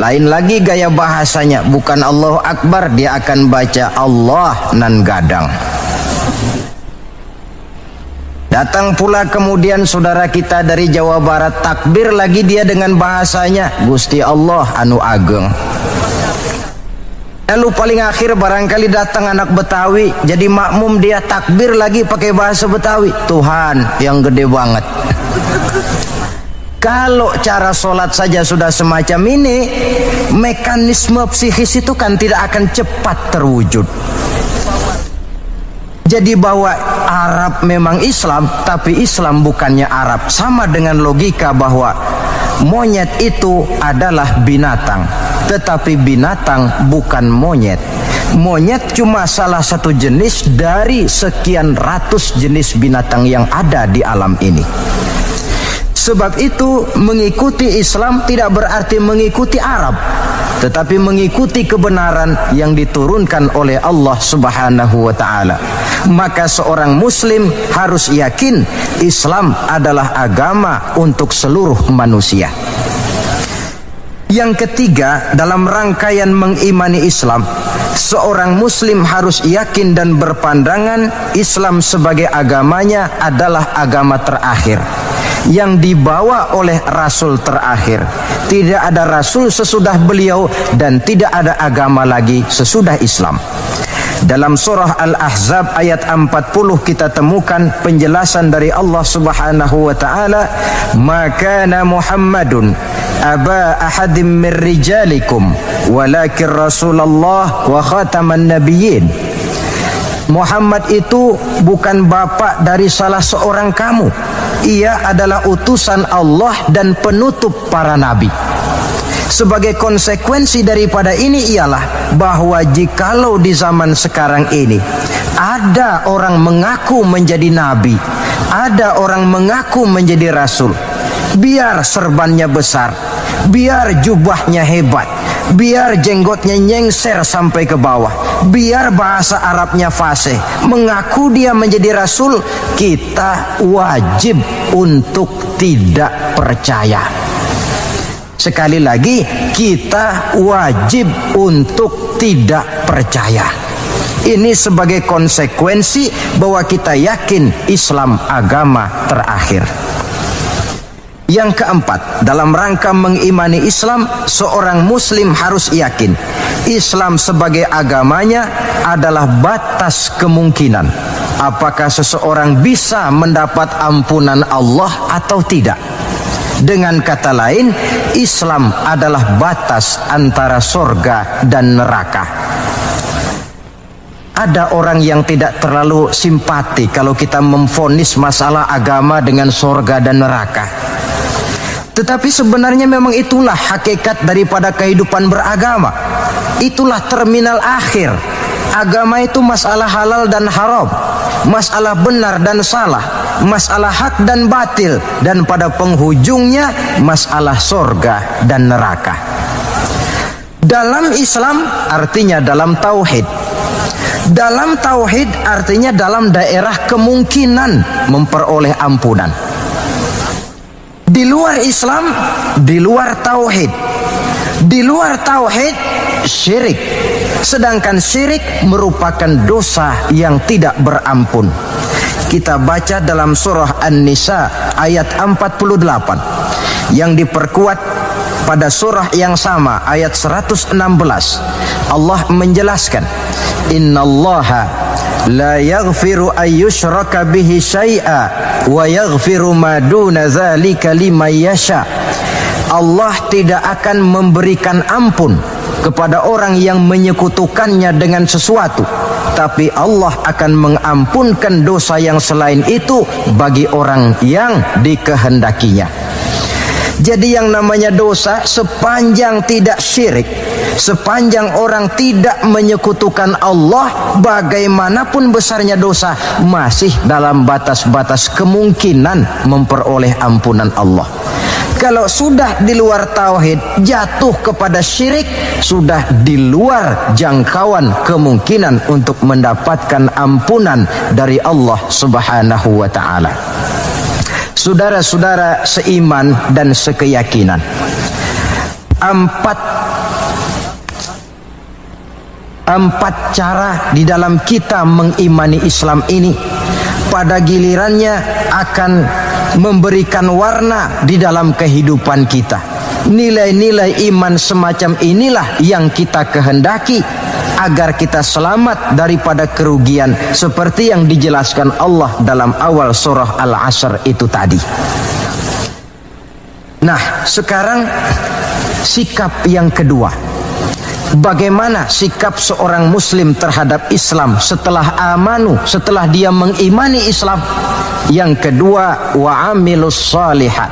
lain lagi gaya bahasanya, bukan Allahu Akbar, dia akan baca Allah nan gadang. Datang pula kemudian saudara kita dari Jawa Barat, takbir lagi dia dengan bahasanya Gusti Allah anu ageng. Lalu paling akhir barangkali datang anak Betawi, jadi makmum dia takbir lagi pakai bahasa Betawi, Tuhan yang gede banget. Kalau cara sholat saja sudah semacam ini, mekanisme psikis itu kan tidak akan cepat terwujud. Jadi bahwa Arab memang Islam, tapi Islam bukannya Arab. Sama dengan logika bahwa monyet itu adalah binatang, tetapi binatang bukan monyet. Monyet cuma salah satu jenis dari sekian ratus jenis binatang yang ada di alam ini. Sebab itu mengikuti Islam tidak berarti mengikuti Arab, tetapi mengikuti kebenaran yang diturunkan oleh Allah Subhanahu wa taala. Maka seorang muslim harus yakin Islam adalah agama untuk seluruh manusia. Yang ketiga, dalam rangkaian mengimani Islam, seorang muslim harus yakin dan berpandangan Islam sebagai agamanya adalah agama terakhir yang dibawa oleh Rasul terakhir. Tidak ada Rasul sesudah beliau dan tidak ada agama lagi sesudah Islam. Dalam surah Al-Ahzab ayat 40 kita temukan penjelasan dari Allah Subhanahu wa taala, "Maka Muhammadun aba ahadim min rijalikum walakin Rasulullah wa khataman nabiyyin." Muhammad itu bukan bapak dari salah seorang kamu. Ia adalah utusan Allah dan penutup para nabi. Sebagai konsekuensi daripada ini ialah bahwa jikalau di zaman sekarang ini ada orang mengaku menjadi nabi, ada orang mengaku menjadi rasul, biar serbannya besar, biar jubahnya hebat, biar jenggotnya nyengser sampai ke bawah, biar bahasa Arabnya fasih, mengaku dia menjadi rasul, kita wajib untuk tidak percaya. Sekali lagi, kita wajib untuk tidak percaya. Ini sebagai konsekuensi bahwa kita yakin Islam agama terakhir. Yang keempat, dalam rangka mengimani Islam, seorang muslim harus yakin Islam sebagai agamanya adalah batas kemungkinan. Apakah seseorang bisa mendapat ampunan Allah atau tidak? Dengan kata lain, Islam adalah batas antara surga dan neraka. Ada orang yang tidak terlalu simpati kalau kita memvonis masalah agama dengan surga dan neraka. Tetapi sebenarnya memang itulah hakikat daripada kehidupan beragama. Itulah terminal akhir. Agama itu masalah halal dan haram, masalah benar dan salah, masalah hak dan batil, dan pada penghujungnya masalah surga dan neraka. Dalam Islam artinya dalam tauhid. Dalam tauhid artinya dalam daerah kemungkinan memperoleh ampunan. Di luar Islam, di luar tauhid. Di luar tauhid, syirik. Sedangkan syirik merupakan dosa yang tidak berampun. Kita baca dalam surah An-Nisa ayat 48 yang diperkuat pada surah yang sama ayat 116. Allah menjelaskan, "Innallaha la yaghfiru ayyushraka bihi syai'a wa yaghfiru ma duna dzalika liman yasha." Allah tidak akan memberikan ampun kepada orang yang menyekutukannya dengan sesuatu, tapi Allah akan mengampunkan dosa yang selain itu bagi orang yang dikehendakinya. Jadi yang namanya dosa, sepanjang tidak syirik, sepanjang orang tidak menyekutukan Allah, bagaimanapun besarnya dosa, masih dalam batas-batas kemungkinan memperoleh ampunan Allah. Kalau sudah di luar tauhid, jatuh kepada syirik, sudah di luar jangkauan kemungkinan untuk mendapatkan ampunan dari Allah Subhanahu wa taala. Saudara-saudara seiman dan sekeyakinan, empat cara di dalam kita mengimani Islam ini pada gilirannya akan memberikan warna di dalam kehidupan kita. Nilai-nilai iman semacam inilah yang kita kehendaki agar kita selamat daripada kerugian seperti yang dijelaskan Allah dalam awal surah Al-Asr itu tadi. Nah, sekarang sikap yang kedua. Bagaimana sikap seorang muslim terhadap Islam setelah amanu, setelah dia mengimani Islam? Yang kedua, wa amilus shalihat.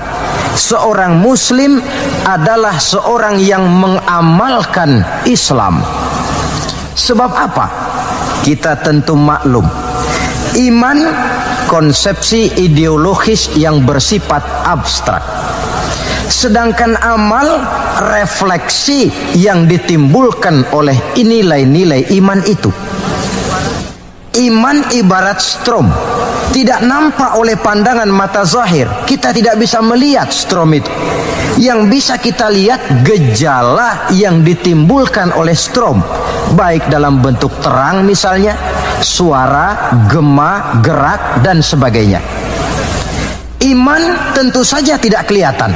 Seorang muslim adalah seorang yang mengamalkan Islam. Sebab apa? Kita tentu maklum, iman konsepsi ideologis yang bersifat abstrak. Sedangkan amal refleksi yang ditimbulkan oleh nilai-nilai iman itu. Iman ibarat strom, tidak nampak oleh pandangan mata zahir. Kita tidak bisa melihat strom itu. Yang bisa kita lihat gejala yang ditimbulkan oleh strom, baik dalam bentuk terang misalnya, suara, gema, gerak, dan sebagainya. Iman tentu saja tidak kelihatan,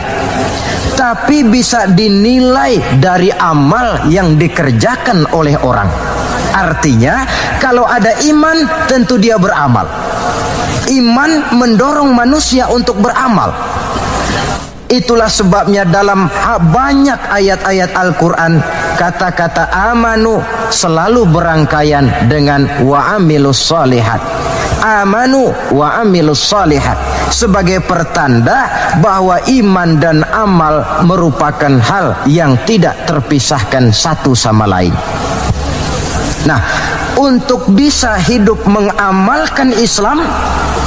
tapi bisa dinilai dari amal yang dikerjakan oleh orang. Artinya, kalau ada iman, tentu dia beramal. Iman mendorong manusia untuk beramal. Itulah sebabnya dalam banyak ayat-ayat Al-Quran, kata-kata amanu selalu berangkaian dengan wa amilus shalihat. Amanu wa amilus shalihat, sebagai pertanda bahwa iman dan amal merupakan hal yang tidak terpisahkan satu sama lain. Nah, untuk bisa hidup mengamalkan Islam,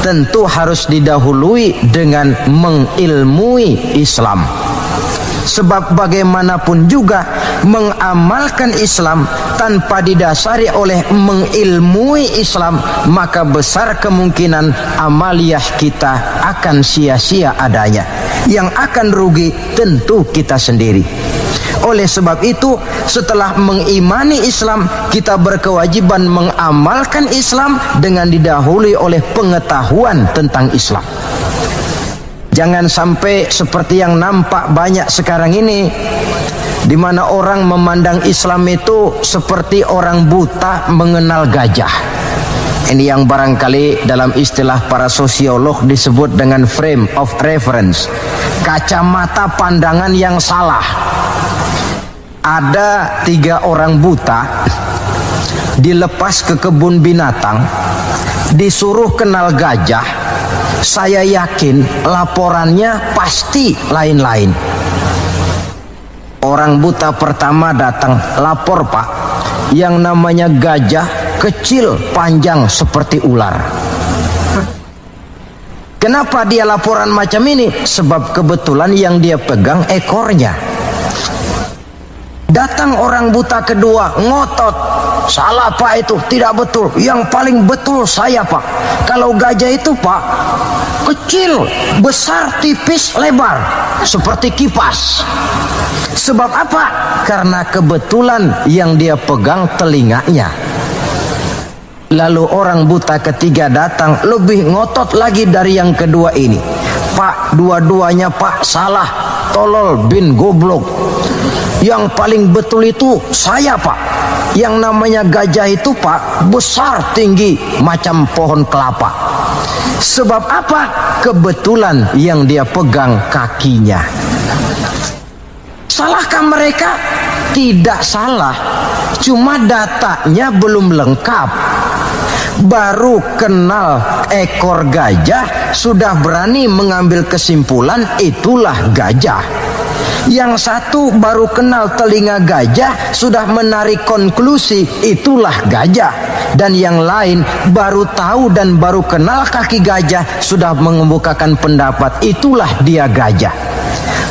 tentu harus didahului dengan mengilmui Islam. Sebab bagaimanapun juga mengamalkan Islam tanpa didasari oleh mengilmui Islam, maka besar kemungkinan amaliyah kita akan sia-sia adanya. Yang akan rugi tentu kita sendiri. Oleh sebab itu, setelah mengimani Islam, kita berkewajiban mengamalkan Islam dengan didahului oleh pengetahuan tentang Islam. Jangan sampai seperti yang nampak banyak sekarang ini, di mana orang memandang Islam itu seperti orang buta mengenal gajah. Ini yang barangkali dalam istilah para sosiolog disebut dengan frame of reference, kacamata pandangan yang salah. Ada 3 orang buta dilepas ke kebun binatang, disuruh kenal gajah. Saya yakin laporannya pasti lain-lain. Orang buta pertama datang, lapor Pak, yang namanya gajah kecil panjang seperti ular. Kenapa dia laporan macam ini? Sebab kebetulan yang dia pegang ekornya. Datang orang buta kedua, ngotot, salah Pak, itu tidak betul. Yang paling betul saya Pak. Kalau gajah itu Pak, kecil, besar, tipis, lebar, seperti kipas. Sebab apa? Karena kebetulan yang dia pegang telinganya. Lalu orang buta ketiga datang, lebih ngotot lagi dari yang kedua ini. Pak, dua-duanya Pak salah, tolol bin goblok. Yang paling betul itu saya Pak. Yang namanya gajah itu Pak, besar tinggi macam pohon kelapa. Sebab apa? Kebetulan yang dia pegang kakinya. Salahkah mereka? Tidak salah, cuma datanya belum lengkap. Baru kenal ekor gajah sudah berani mengambil kesimpulan itulah gajah. Yang satu baru kenal telinga gajah sudah menarik konklusi itulah gajah. Dan yang lain baru tahu dan baru kenal kaki gajah sudah mengemukakan pendapat itulah dia gajah.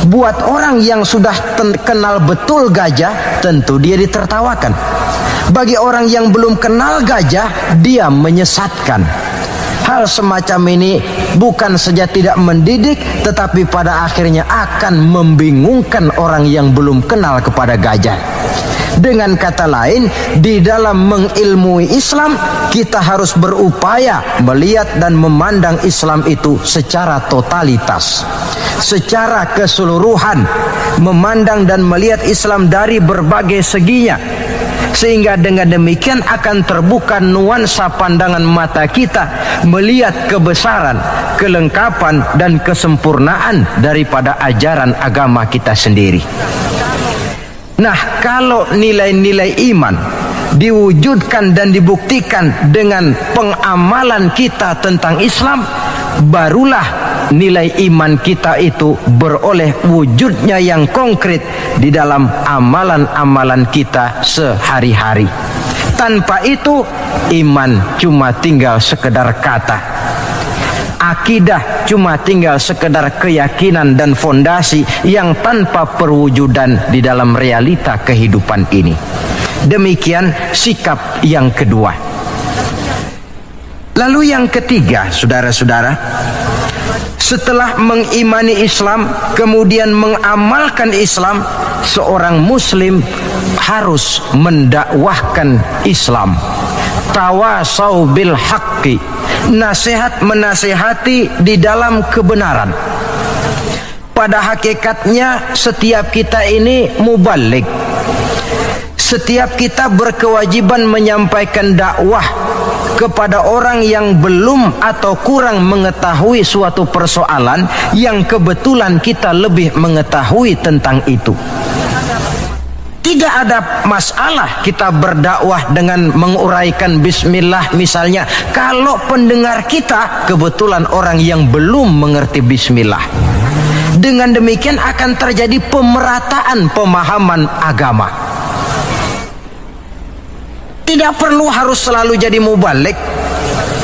Buat orang yang sudah kenal betul gajah, tentu dia ditertawakan. Bagi orang yang belum kenal gajah, dia menyesatkan. Hal semacam ini bukan saja tidak mendidik, tetapi pada akhirnya akan membingungkan orang yang belum kenal kepada gajah. Dengan kata lain, di dalam mengilmui Islam, kita harus berupaya melihat dan memandang Islam itu secara totalitas, secara keseluruhan, memandang dan melihat Islam dari berbagai seginya. Sehingga dengan demikian akan terbuka nuansa pandangan mata kita melihat kebesaran, kelengkapan dan kesempurnaan daripada ajaran agama kita sendiri. Nah, kalau nilai-nilai iman diwujudkan dan dibuktikan dengan pengamalan kita tentang Islam, barulah nilai iman kita itu beroleh wujudnya yang konkret di dalam amalan-amalan kita sehari-hari. Tanpa itu, iman cuma tinggal sekedar kata. Akidah cuma tinggal sekedar keyakinan dan fondasi yang tanpa perwujudan di dalam realita kehidupan ini. Demikian sikap yang kedua. Lalu yang ketiga, saudara-saudara, setelah mengimani Islam kemudian mengamalkan Islam, seorang muslim harus mendakwahkan Islam. Tawasau bil haqqi, nasihat menasihati di dalam kebenaran. Pada hakikatnya setiap kita ini mubaligh. Setiap kita berkewajiban menyampaikan dakwah kepada orang yang belum atau kurang mengetahui suatu persoalan yang kebetulan kita lebih mengetahui tentang itu. Tidak ada masalah kita berdakwah dengan menguraikan bismillah misalnya, kalau pendengar kita kebetulan orang yang belum mengerti bismillah. Dengan demikian akan terjadi pemerataan pemahaman agama. Tidak perlu harus selalu jadi mubaligh.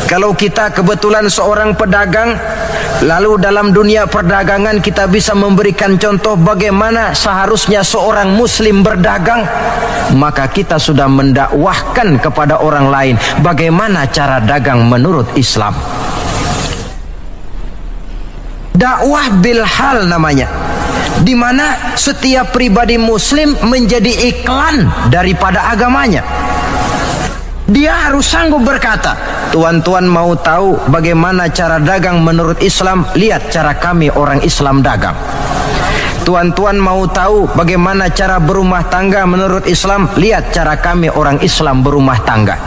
Kalau kita kebetulan seorang pedagang, lalu dalam dunia perdagangan kita bisa memberikan contoh bagaimana seharusnya seorang muslim berdagang, maka kita sudah mendakwahkan kepada orang lain bagaimana cara dagang menurut Islam. Dakwah bil hal namanya, di mana setiap pribadi muslim menjadi iklan daripada agamanya. Dia harus sanggup berkata, tuan-tuan mau tahu bagaimana cara dagang menurut Islam? Lihat cara kami orang Islam dagang. Tuan-tuan mau tahu bagaimana cara berumah tangga menurut Islam? Lihat cara kami orang Islam berumah tangga.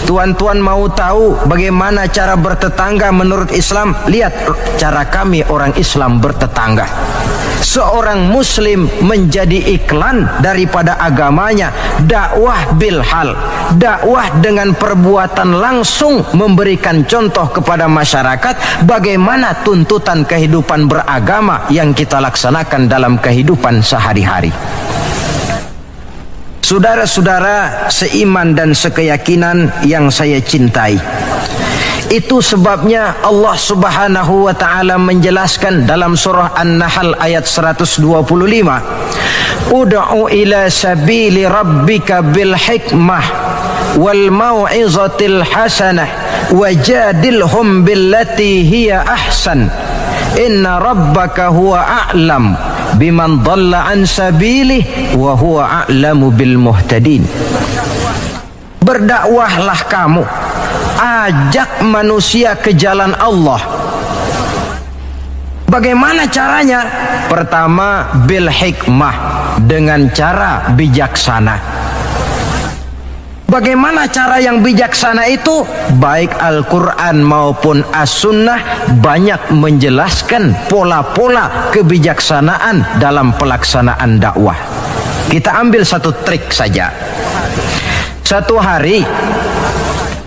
Tuan-tuan mau tahu bagaimana cara bertetangga menurut Islam? Lihat cara kami orang Islam bertetangga. Seorang muslim menjadi iklan daripada agamanya. Dakwah bil hal, dakwah dengan perbuatan langsung, memberikan contoh kepada masyarakat bagaimana tuntutan kehidupan beragama yang kita laksanakan dalam kehidupan sehari-hari. Saudara-saudara seiman dan sekeyakinan yang saya cintai, itu sebabnya Allah Subhanahu wa taala menjelaskan dalam surah An-Nahl ayat 125, Ud'u ila sabili rabbika bil hikmah wal mau'izatil hasanah wajadilhum billati hiya ahsan inna rabbaka huwa a'lam biman dhalla an sabilih wa huwa a'lamu bil muhtadin. Berdakwahlah kamu, ajak manusia ke jalan Allah. Bagaimana caranya? Pertama, bil hikmah, dengan cara bijaksana. Bagaimana cara yang bijaksana itu? Baik Al-Quran maupun As-Sunnah banyak menjelaskan pola-pola kebijaksanaan dalam pelaksanaan dakwah. Kita ambil satu trik saja. Satu hari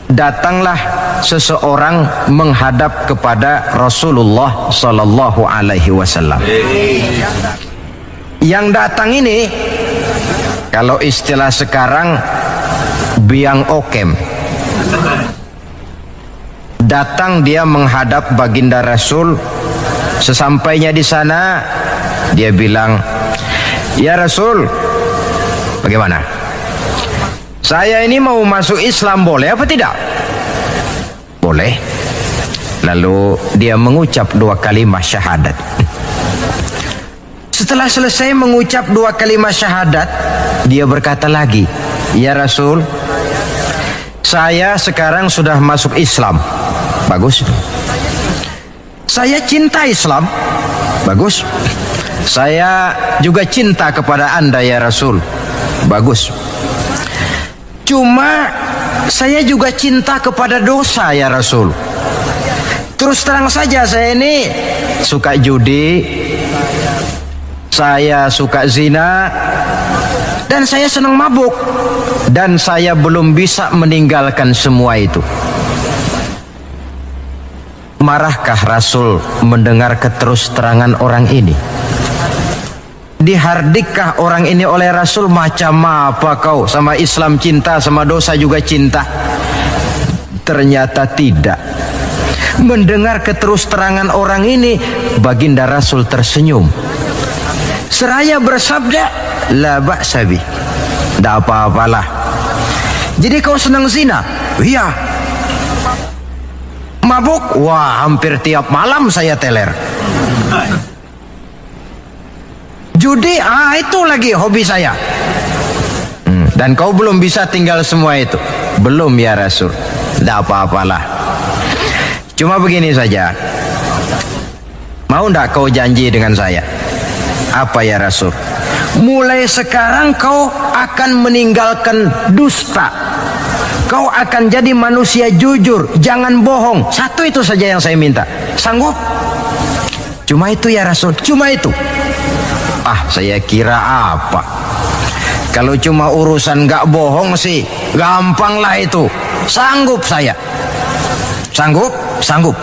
datanglah seseorang menghadap kepada Rasulullah sallallahu alaihi wasallam. Yang datang ini, kalau istilah sekarang, biang okem. Datang dia menghadap baginda Rasul. Sesampainya di sana, dia bilang, "Ya Rasul, bagaimana? Saya ini mau masuk Islam, boleh apa tidak?" Boleh. Lalu dia mengucap 2 kalimat syahadat. Setelah selesai mengucap 2 kalimat syahadat, dia berkata lagi, "Ya Rasul, saya sekarang sudah masuk Islam." Bagus. "Saya cinta Islam." Bagus. "Saya juga cinta kepada Anda ya Rasul." Bagus. "Cuma saya juga cinta kepada dosa ya Rasul. Terus terang saja saya ini suka judi, saya suka zina, dan saya senang mabuk, dan saya belum bisa meninggalkan semua itu." Marahkah Rasul mendengar keterus-terangan orang ini? Dihardikkah orang ini oleh Rasul? Macam apa kau, sama Islam cinta, sama dosa juga cinta? Ternyata tidak. Mendengar keterus-terangan orang ini, baginda Rasul tersenyum. Seraya bersabda, la ba'sa bi, tidak apa-apalah. Jadi kau senang zina? Iya. Mabuk? Wah, hampir tiap malam saya teler. Judi? Itu lagi hobi saya. Dan kau belum bisa tinggal semua itu? Belum ya Rasul. Tidak apa-apalah. Cuma begini saja. Mau tidak kau janji dengan saya? Apa ya Rasul? Mulai sekarang kau akan meninggalkan dusta. Kau akan jadi manusia jujur, jangan bohong. Satu itu saja yang saya minta. Sanggup? Cuma itu ya Rasul, cuma itu. Saya kira apa? Kalau cuma urusan gak bohong sih, gampang lah itu. Sanggup saya. Sanggup? Sanggup.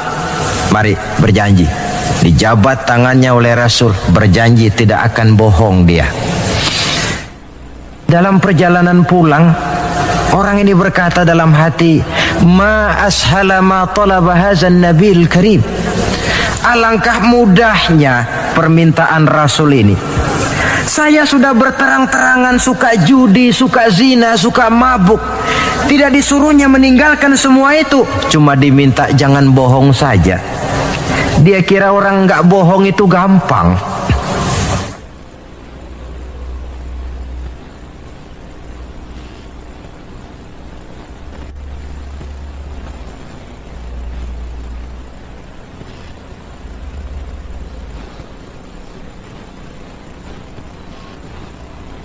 Mari berjanji. Dijabat tangannya oleh Rasul, berjanji tidak akan bohong dia. Dalam perjalanan pulang, orang ini berkata dalam hati, ma ashala ma talaba hazan nabil karim. Alangkah mudahnya permintaan Rasul ini. Saya sudah berterang-terangan suka judi, suka zina, suka mabuk. Tidak disuruhnya meninggalkan semua itu, cuma diminta jangan bohong saja. Dia kira orang nggak bohong itu gampang.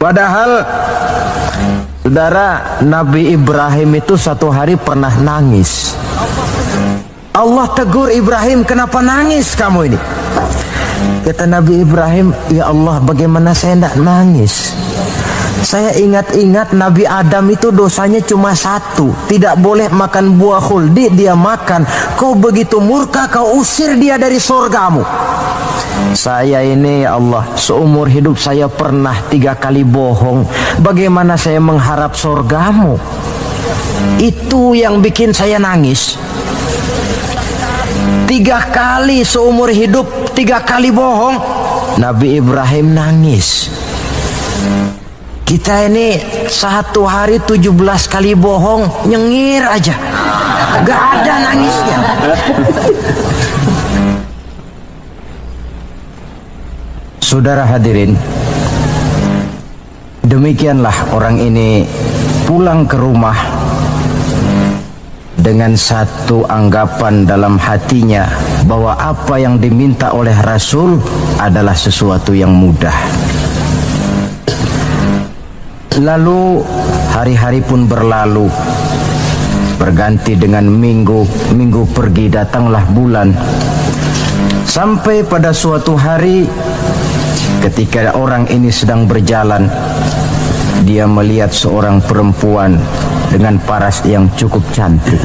Padahal saudara, Nabi Ibrahim itu satu hari pernah nangis. Allah tegur Ibrahim, kenapa nangis kamu ini? Kata Nabi Ibrahim, ya Allah, bagaimana saya tidak nangis? Saya ingat-ingat Nabi Adam itu dosanya cuma satu, tidak boleh makan buah khuldi, dia makan. Kau begitu murka, kau usir dia dari surgamu. Saya ini ya Allah, seumur hidup saya pernah 3 kali bohong. Bagaimana saya mengharap surgamu? Itu yang bikin saya nangis. 3 kali seumur hidup, 3 kali bohong. Nabi Ibrahim nangis. Kita ini 1 hari 17 kali bohong, nyengir aja, gak ada nangisnya. Saudara hadirin, demikianlah orang ini pulang ke rumah dengan satu anggapan dalam hatinya bahwa apa yang diminta oleh Rasul adalah sesuatu yang mudah. Lalu hari-hari pun berlalu, berganti dengan minggu, minggu pergi, datanglah bulan. Sampai pada suatu hari ketika orang ini sedang berjalan, dia melihat seorang perempuan dengan paras yang cukup cantik.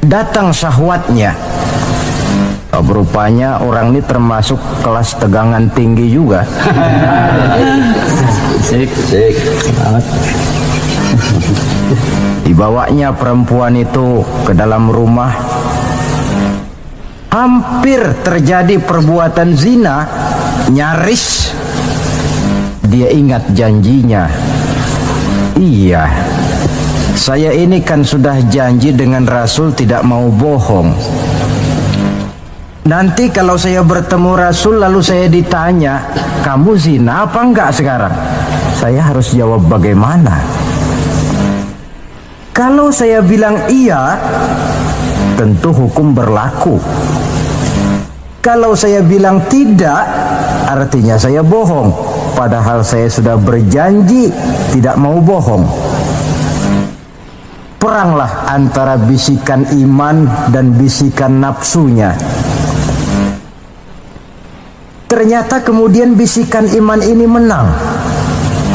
Datang syahwatnya. Rupanya orang ini termasuk kelas tegangan tinggi juga. Dibawanya perempuan itu ke dalam rumah. Hampir terjadi perbuatan zina, nyaris dia ingat janjinya. Iya, saya ini kan sudah janji dengan Rasul tidak mau bohong. Nanti kalau saya bertemu Rasul lalu saya ditanya, kamu zina apa enggak sekarang? Saya harus jawab bagaimana? Kalau saya bilang iya, tentu hukum berlaku. Kalau saya bilang tidak, artinya saya bohong. Padahal saya sudah berjanji tidak mau bohong. Peranglah antara bisikan iman dan bisikan nafsunya. Ternyata kemudian bisikan iman ini menang.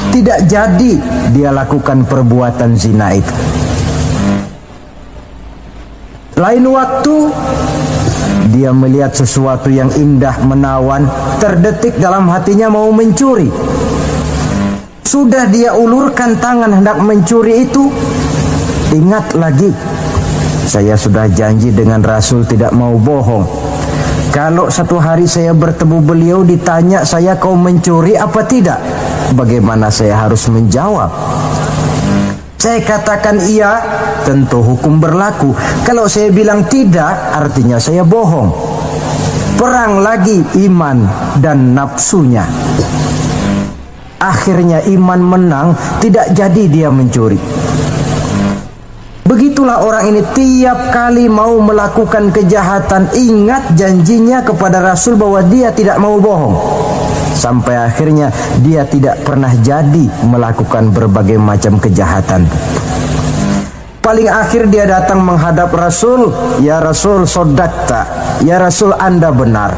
Tidak jadi dia lakukan perbuatan zina itu. Lain waktu dia melihat sesuatu yang indah menawan, terdetik dalam hatinya mau mencuri. Sudah dia ulurkan tangan hendak mencuri itu, ingat lagi Saya sudah janji dengan Rasul tidak mau bohong. Kalau satu hari saya bertemu beliau ditanya saya, kau mencuri apa tidak? Bagaimana saya harus menjawab? Saya katakan iya, tentu hukum berlaku. Kalau saya bilang tidak, artinya saya bohong. Perang lagi iman dan nafsunya. Akhirnya iman menang, tidak jadi dia mencuri. Begitulah orang ini tiap kali mau melakukan kejahatan, ingat janjinya kepada Rasul bahwa dia tidak mau bohong. Sampai akhirnya dia tidak pernah jadi melakukan berbagai macam kejahatan. Paling akhir dia datang menghadap Rasul, ya Rasul sodakta, ya Rasul Anda benar.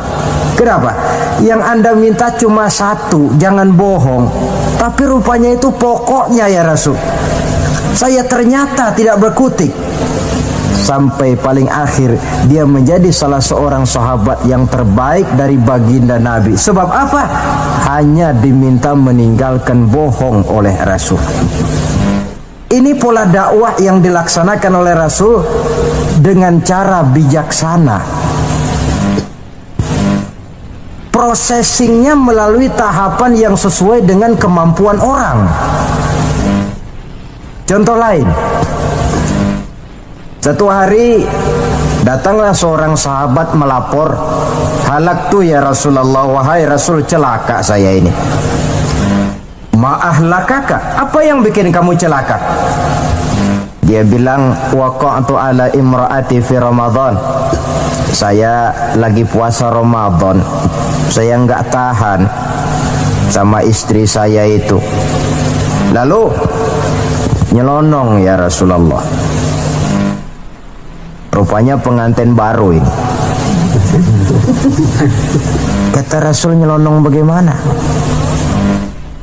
Kenapa? Yang Anda minta cuma satu, jangan bohong. Tapi rupanya itu pokoknya ya Rasul. Saya ternyata tidak berkutik. Sampai paling akhir dia menjadi salah seorang sahabat yang terbaik dari baginda Nabi. Sebab apa? Hanya diminta meninggalkan bohong oleh Rasul. Ini pola dakwah yang dilaksanakan oleh Rasul dengan cara bijaksana. Prosesingnya melalui tahapan yang sesuai dengan kemampuan orang. Contoh lain, satu hari datanglah seorang sahabat melapor, halaktu ya Rasulullah, wahai Rasul celaka saya ini. Ma'ahlakaka, apa yang bikin kamu celaka? Dia bilang, waqa'tu ala imra'ati fi Ramadan. Saya lagi puasa Ramadan, saya nggak tahan sama istri saya itu. Lalu nyelonong ya Rasulullah. Rupanya pengantin baru ini. Kata Rasul, nyelonong bagaimana?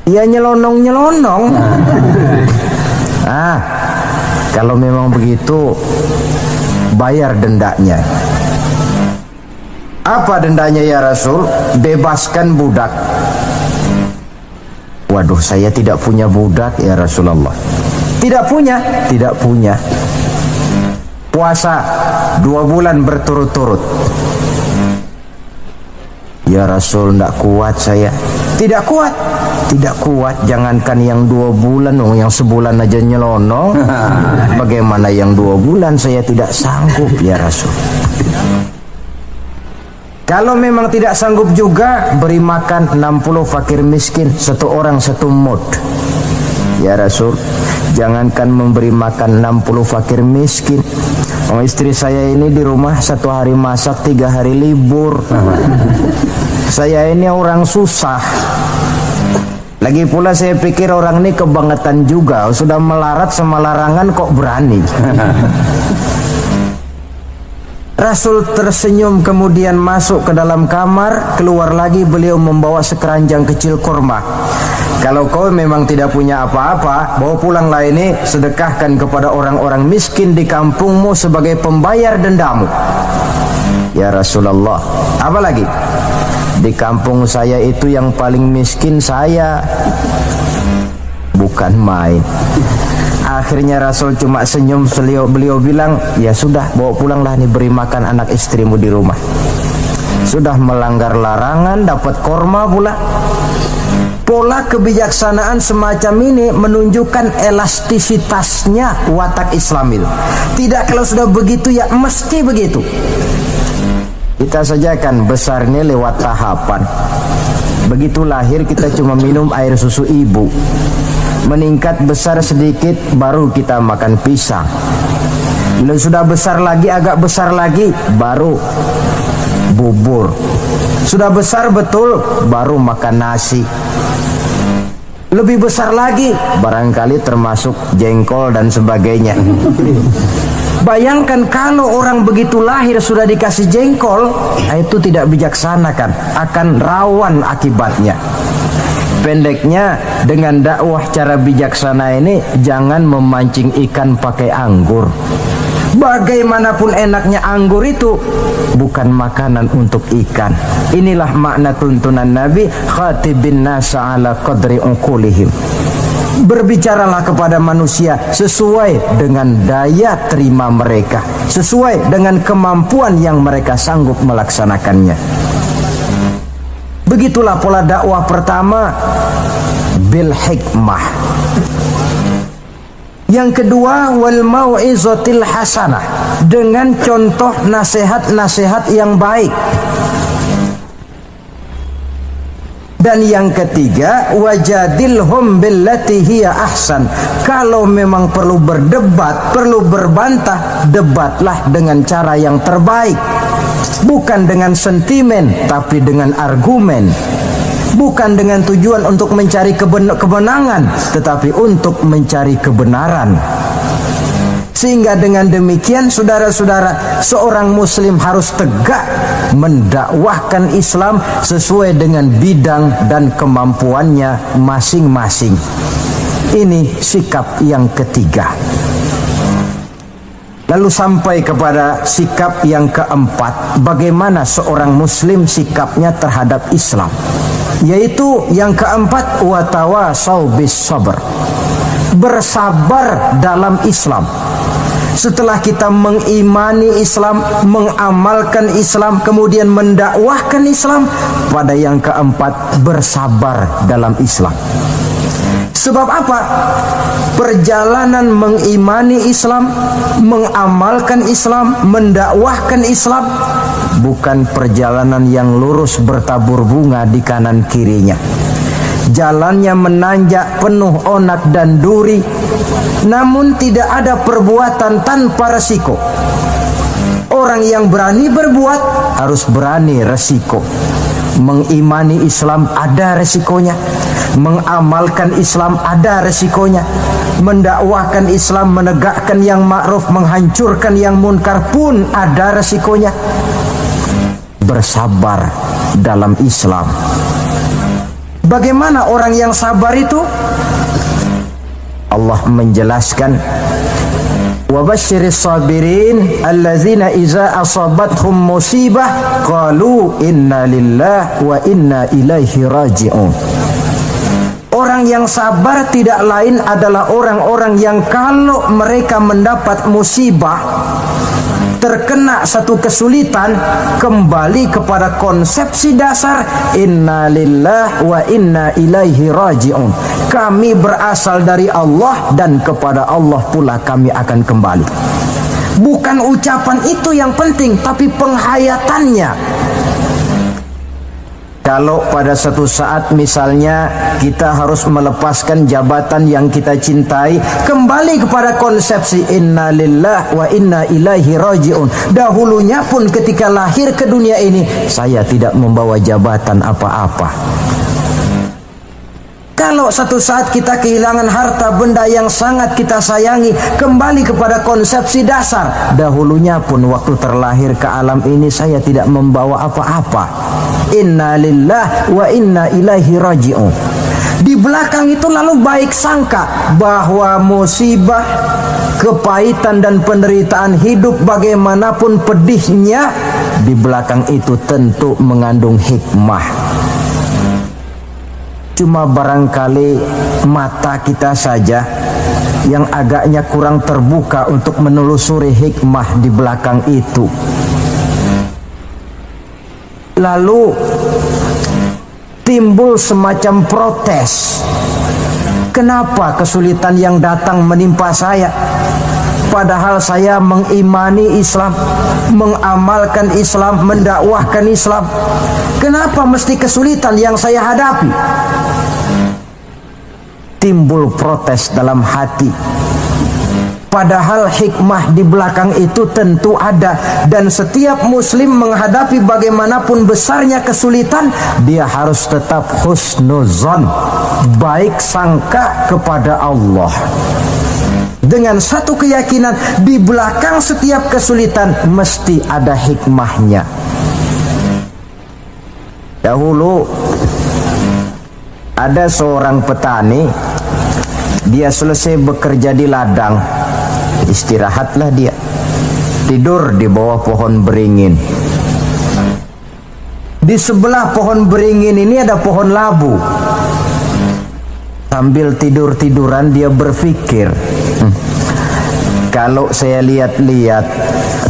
Ya nyelonong-nyelonong. Kalau memang begitu, bayar dendanya. Apa dendanya ya Rasul? Bebaskan budak. Waduh, saya tidak punya budak ya Rasulullah. Tidak punya? Tidak punya. Puasa 2 bulan berturut-turut. Ya Rasul, tidak kuat saya. Tidak kuat? Tidak kuat. Jangankan yang 2 bulan, yang sebulan aja nyelonong. Bagaimana yang 2 bulan? Saya tidak sanggup ya Rasul. Kalau memang tidak sanggup juga, beri makan 60 fakir miskin, 1 orang 1 mud. Ya Rasul, jangankan memberi makan 60 fakir miskin, istri saya ini di rumah 1 hari masak, 3 hari libur. Saya ini orang susah. Lagi pula saya pikir orang ini kebangetan juga, sudah melarat sama larangan kok berani. Rasul tersenyum kemudian masuk ke dalam kamar. Keluar lagi beliau membawa sekeranjang kecil kurma. Kalau kau memang tidak punya apa-apa, bawa pulanglah ini, sedekahkan kepada orang-orang miskin di kampungmu sebagai pembayar dendamu. Ya Rasulullah, apa lagi? Di kampung saya itu yang paling miskin saya. Bukan main. Akhirnya Rasul cuma senyum, beliau bilang, ya sudah, bawa pulanglah nih, beri makan anak istrimu di rumah. Sudah melanggar larangan, dapat korma pula. Pola kebijaksanaan semacam ini menunjukkan elastisitasnya watak Islamil. Tidak kalau sudah begitu ya mesti begitu. Kita saja kan besar ini lewat tahapan. Begitu lahir kita cuma minum air susu ibu. Meningkat besar sedikit baru kita makan pisang. Lalu sudah besar lagi, agak besar lagi, baru bubur. Sudah besar betul, baru makan nasi. Lebih besar lagi, barangkali termasuk jengkol dan sebagainya. Bayangkan kalau orang begitu lahir sudah dikasih jengkol, itu tidak bijaksana kan, akan rawan akibatnya. Pendeknya, dengan dakwah cara bijaksana ini, jangan memancing ikan pakai anggur. Bagaimanapun enaknya anggur itu bukan makanan untuk ikan. Inilah makna tuntunan Nabi, khatibin nasa ala qadri uqulihim. Berbicaralah kepada manusia sesuai dengan daya terima mereka, sesuai dengan kemampuan yang mereka sanggup melaksanakannya. Begitulah pola dakwah pertama, bil hikmah. Yang kedua, wal mau'izatil hasanah, dengan contoh nasihat-nasihat yang baik. Dan yang ketiga, wajadilhum billati hiya ahsan. Kalau memang perlu berdebat, perlu berbantah, debatlah dengan cara yang terbaik. Bukan dengan sentimen, tapi dengan argumen. Bukan dengan tujuan untuk mencari kemenangan, tetapi untuk mencari kebenaran. Sehingga dengan demikian, saudara-saudara, seorang muslim harus tegak mendakwahkan Islam sesuai dengan bidang dan kemampuannya masing-masing. Ini sikap yang ketiga. Lalu sampai kepada sikap yang keempat, bagaimana seorang muslim sikapnya terhadap Islam. Yaitu yang keempat, watawasau bis sabr, bersabar dalam Islam. Setelah kita mengimani Islam, mengamalkan Islam, kemudian mendakwahkan Islam, pada yang keempat, bersabar dalam Islam. Sebab apa? Perjalanan mengimani Islam, mengamalkan Islam, mendakwahkan Islam bukan perjalanan yang lurus bertabur bunga di kanan kirinya. Jalannya menanjak, penuh onak dan duri, namun tidak ada perbuatan tanpa resiko. Orang yang berani berbuat harus berani resiko. Mengimani Islam ada resikonya, mengamalkan Islam ada resikonya, mendakwahkan Islam, menegakkan yang ma'ruf, menghancurkan yang munkar pun ada resikonya. Bersabar dalam Islam. Bagaimana orang yang sabar itu? Allah menjelaskan, wabasyiris sabirin allazina iza asabathum musibah qalu inna lillahi wa inna ilaihi raji'un. Orang yang sabar tidak lain adalah orang-orang yang kalau mereka mendapat musibah, terkena satu kesulitan, kembali kepada konsepsi dasar inna lillahi wa inna ilaihi raji'un. Kami berasal dari Allah dan kepada Allah pula kami akan kembali. Bukan ucapan itu yang penting, tapi penghayatannya. Kalau pada satu saat misalnya kita harus melepaskan jabatan yang kita cintai, kembali kepada konsepsi inna lillahi wa inna ilaihi raji'un. Dahulunya pun ketika lahir ke dunia ini, saya tidak membawa jabatan apa-apa. Kalau satu saat kita kehilangan harta benda yang sangat kita sayangi, kembali kepada konsepsi dasar. Dahulunya pun waktu terlahir ke alam ini saya tidak membawa apa-apa. Inna lillahi wa inna ilaihi raji'un. Di belakang itu lalu baik sangka bahwa musibah, kepahitan dan penderitaan hidup bagaimanapun pedihnya, di belakang itu tentu mengandung hikmah. Cuma barangkali mata kita saja yang agaknya kurang terbuka untuk menelusuri hikmah di belakang itu. Lalu timbul semacam protes. Kenapa kesulitan yang datang menimpa saya? Padahal saya mengimani Islam, mengamalkan Islam, mendakwahkan Islam. Kenapa mesti kesulitan yang saya hadapi? Timbul protes dalam hati. Padahal hikmah di belakang itu tentu ada. Dan setiap muslim menghadapi bagaimanapun besarnya kesulitan, dia harus tetap husnuzon, baik sangka kepada Allah. Dengan satu keyakinan, di belakang setiap kesulitan mesti ada hikmahnya. Dahulu ada seorang petani, dia selesai bekerja di ladang, istirahatlah dia, tidur di bawah pohon beringin. Di sebelah pohon beringin ini ada pohon labu. Sambil tidur-tiduran dia berpikir, kalau saya lihat-lihat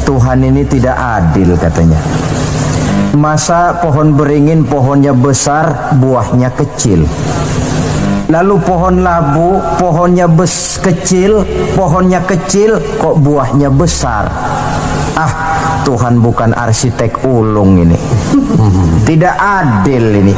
Tuhan ini tidak adil katanya. Masa pohon beringin pohonnya besar, buahnya kecil. Lalu pohon labu, pohonnya kecil, pohonnya kecil, kok buahnya besar. Ah, Tuhan bukan arsitek ulung ini. Tidak adil ini.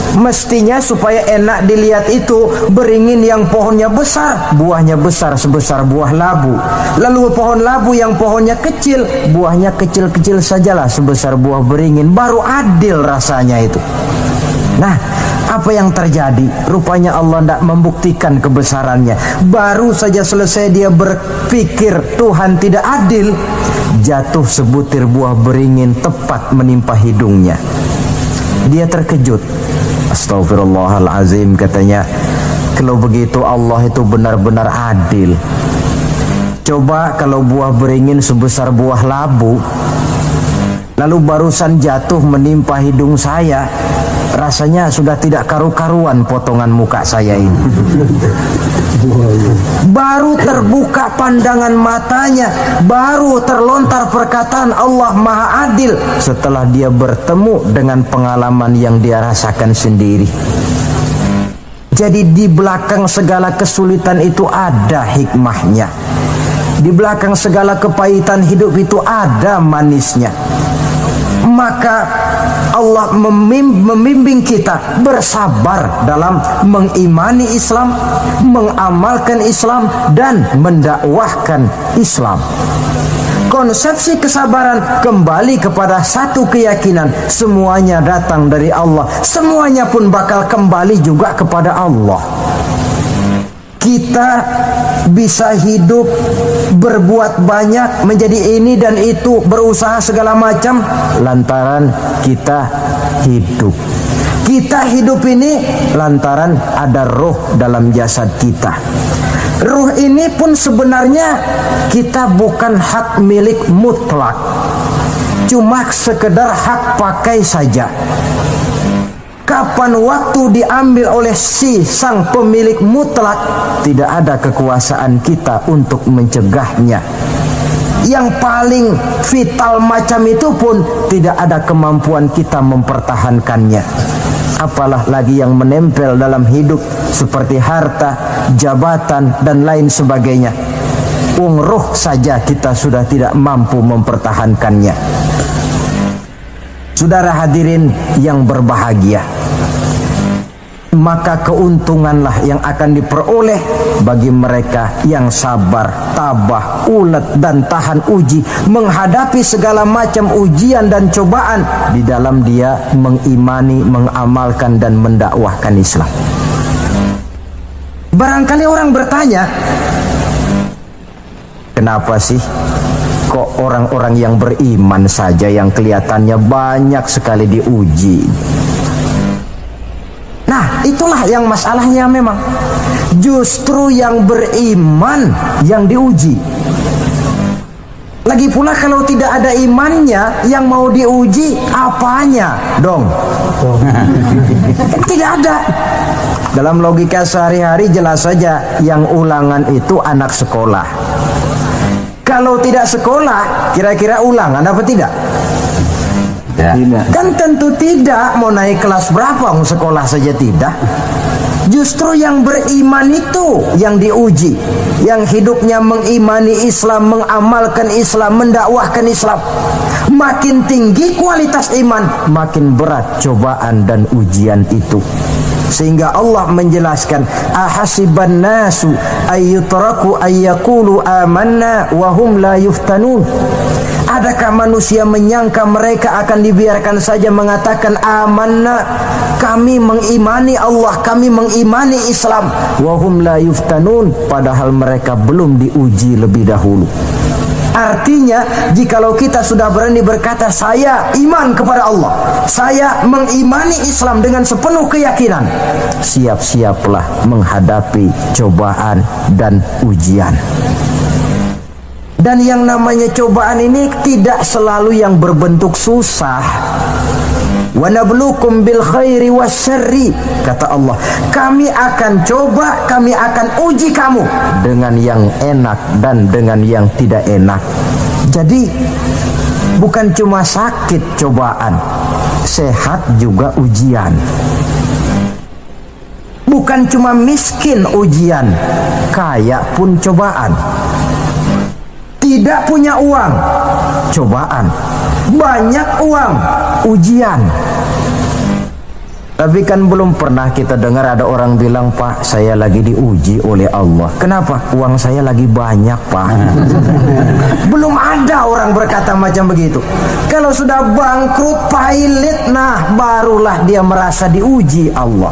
Mestinya supaya enak dilihat itu, beringin yang pohonnya besar, buahnya besar sebesar buah labu. Lalu pohon labu yang pohonnya kecil, buahnya kecil-kecil sajalah sebesar buah beringin. Baru adil rasanya itu. Nah, apa yang terjadi? Rupanya Allah tidak membuktikan kebesarannya. Baru saja selesai dia berpikir Tuhan tidak adil, jatuh sebutir buah beringin tepat menimpa hidungnya. Dia terkejut. Astagfirullahalazim, katanya, kalau begitu Allah itu benar-benar adil. Coba kalau buah beringin sebesar buah labu, lalu barusan jatuh menimpa hidung saya, rasanya sudah tidak karu-karuan potongan muka saya ini. Baru terbuka pandangan matanya, baru terlontar perkataan Allah Maha Adil setelah dia bertemu dengan pengalaman yang dia rasakan sendiri. Jadi di belakang segala kesulitan itu ada hikmahnya. Di belakang segala kepahitan hidup itu ada manisnya. Maka Allah membimbing kita bersabar dalam mengimani Islam, mengamalkan Islam, dan mendakwahkan Islam. Konsepsi kesabaran kembali kepada satu keyakinan, semuanya datang dari Allah, semuanya pun bakal kembali juga kepada Allah. Kita bisa hidup, berbuat banyak, menjadi ini dan itu, berusaha segala macam lantaran kita hidup. Kita hidup ini lantaran ada roh dalam jasad kita. Ruh ini pun sebenarnya kita bukan hak milik mutlak, cuma sekedar hak pakai saja. Kapan waktu diambil oleh si sang pemilik mutlak, tidak ada kekuasaan kita untuk mencegahnya. Yang paling vital macam itu pun tidak ada kemampuan kita mempertahankannya. Apalah lagi yang menempel dalam hidup seperti harta, jabatan, dan lain sebagainya. Roh saja kita sudah tidak mampu mempertahankannya. Saudara hadirin yang berbahagia, maka keuntunganlah yang akan diperoleh bagi mereka yang sabar, tabah, ulet, dan tahan uji menghadapi segala macam ujian dan cobaan di dalam dia mengimani, mengamalkan, dan mendakwahkan Islam. Barangkali orang bertanya, kenapa sih kok orang-orang yang beriman saja yang kelihatannya banyak sekali diuji? Nah, itulah yang masalahnya memang. Justru yang beriman yang diuji. Lagi pula kalau tidak ada imannya, yang mau diuji apanya dong? Tidak ada. Dalam logika sehari-hari jelas saja yang ulangan itu anak sekolah. Kalau tidak sekolah, kira-kira ulangan apa tidak? Kan tentu tidak. Mau naik kelas berapa, mau sekolah saja tidak. Justru yang beriman itu yang diuji, yang hidupnya mengimani Islam, mengamalkan Islam, mendakwahkan Islam. Makin tinggi kualitas iman, makin berat cobaan dan ujian itu. Sehingga Allah menjelaskan, ahasiban nasu ayyutraku ayyakulu amanna wa hum la yuftanun. Adakah manusia menyangka mereka akan dibiarkan saja mengatakan amanna, kami mengimani Allah, kami mengimani Islam, wa hum la yuftanun, padahal mereka belum diuji lebih dahulu. Artinya, jikalau kita sudah berani berkata saya iman kepada Allah, saya mengimani Islam dengan sepenuh keyakinan, siap-siaplah menghadapi cobaan dan ujian. Dan yang namanya cobaan ini tidak selalu yang berbentuk susah. wa nabluukum bil khairi wasyarri. Kata Allah, kami akan coba, kami akan uji kamu dengan yang enak dan dengan yang tidak enak. Jadi bukan cuma sakit cobaan, sehat juga ujian. Bukan cuma miskin ujian, kaya pun cobaan. Tidak punya uang, cobaan. Banyak uang, ujian. Tapi kan belum pernah kita dengar ada orang bilang, Pak, saya lagi diuji oleh Allah. Kenapa? Uang saya lagi banyak, Pak. Belum ada orang berkata macam begitu. Kalau sudah bangkrut, pailit, nah barulah dia merasa diuji Allah.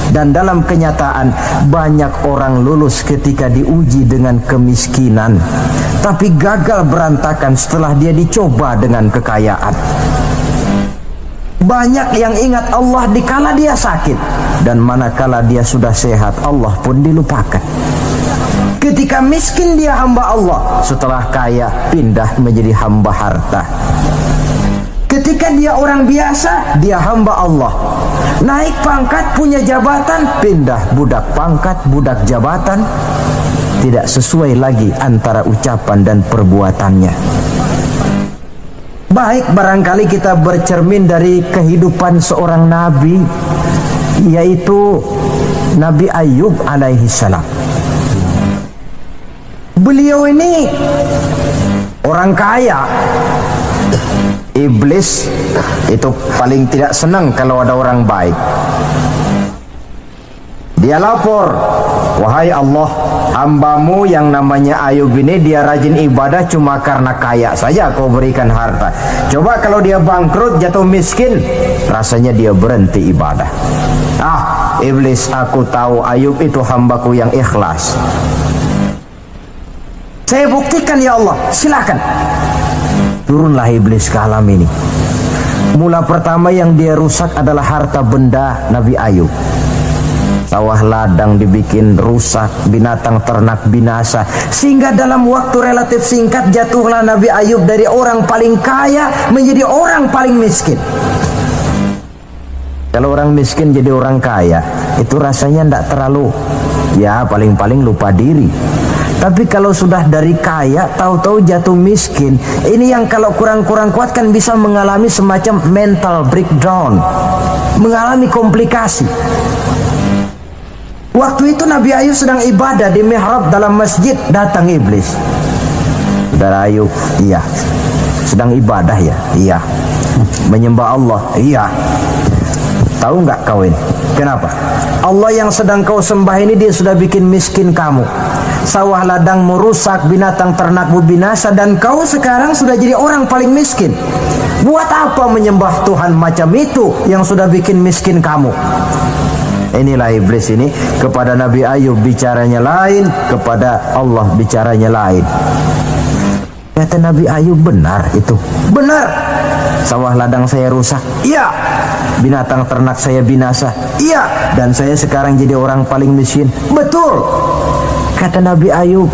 Dan dalam kenyataan banyak orang lulus ketika diuji dengan kemiskinan, tapi gagal berantakan setelah dia dicoba dengan kekayaan. Banyak yang ingat Allah dikala dia sakit, dan manakala dia sudah sehat, Allah pun dilupakan. Ketika miskin dia hamba Allah, setelah kaya pindah menjadi hamba harta. Ketika dia orang biasa, dia hamba Allah. Naik pangkat, punya jabatan, pindah budak pangkat, budak jabatan. Tidak sesuai lagi antara ucapan dan perbuatannya. Baik, barangkali kita bercermin dari kehidupan seorang nabi, yaitu Nabi Ayub alaihi salam. Beliau ini orang kaya. Iblis itu paling tidak senang kalau ada orang baik. Dia lapor, wahai Allah, hambamu yang namanya Ayub ini dia rajin ibadah cuma karena kaya saja kau berikan harta. Coba kalau dia bangkrut, jatuh miskin, rasanya dia berhenti ibadah. Ah, iblis, aku tahu Ayub itu hambaku yang ikhlas. Saya buktikan ya Allah, silakan. Turunlah iblis ke alam ini. Mula pertama yang dia rusak adalah harta benda Nabi Ayub. Sawah ladang dibikin rusak, binatang ternak binasa, sehingga dalam waktu relatif singkat jatuhlah Nabi Ayub dari orang paling kaya menjadi orang paling miskin. Kalau orang miskin jadi orang kaya, itu rasanya tidak terlalu, ya paling-paling lupa diri. Tapi kalau sudah dari kaya, tahu-tahu jatuh miskin, ini yang kalau kurang-kurang kuat kan bisa mengalami semacam mental breakdown, mengalami komplikasi. Waktu itu Nabi Ayub sedang ibadah di mihrab dalam masjid, datang iblis. Saudara Ayub, iya. Sedang ibadah ya? Iya. Menyembah Allah? Iya. Tahu nggak kau ini? Kenapa? Allah yang sedang kau sembah ini dia sudah bikin miskin kamu. Sawah ladangmu rusak, binatang ternakmu binasa, dan kau sekarang sudah jadi orang paling miskin. Buat apa menyembah Tuhan macam itu yang sudah bikin miskin kamu? Inilah iblis ini, kepada Nabi Ayub bicaranya lain, kepada Allah bicaranya lain. Kata Nabi Ayub, benar itu. Benar. Sawah ladang saya rusak. Iya. Binatang ternak saya binasa. Iya. Dan saya sekarang jadi orang paling miskin. Betul. Kata Nabi Ayub,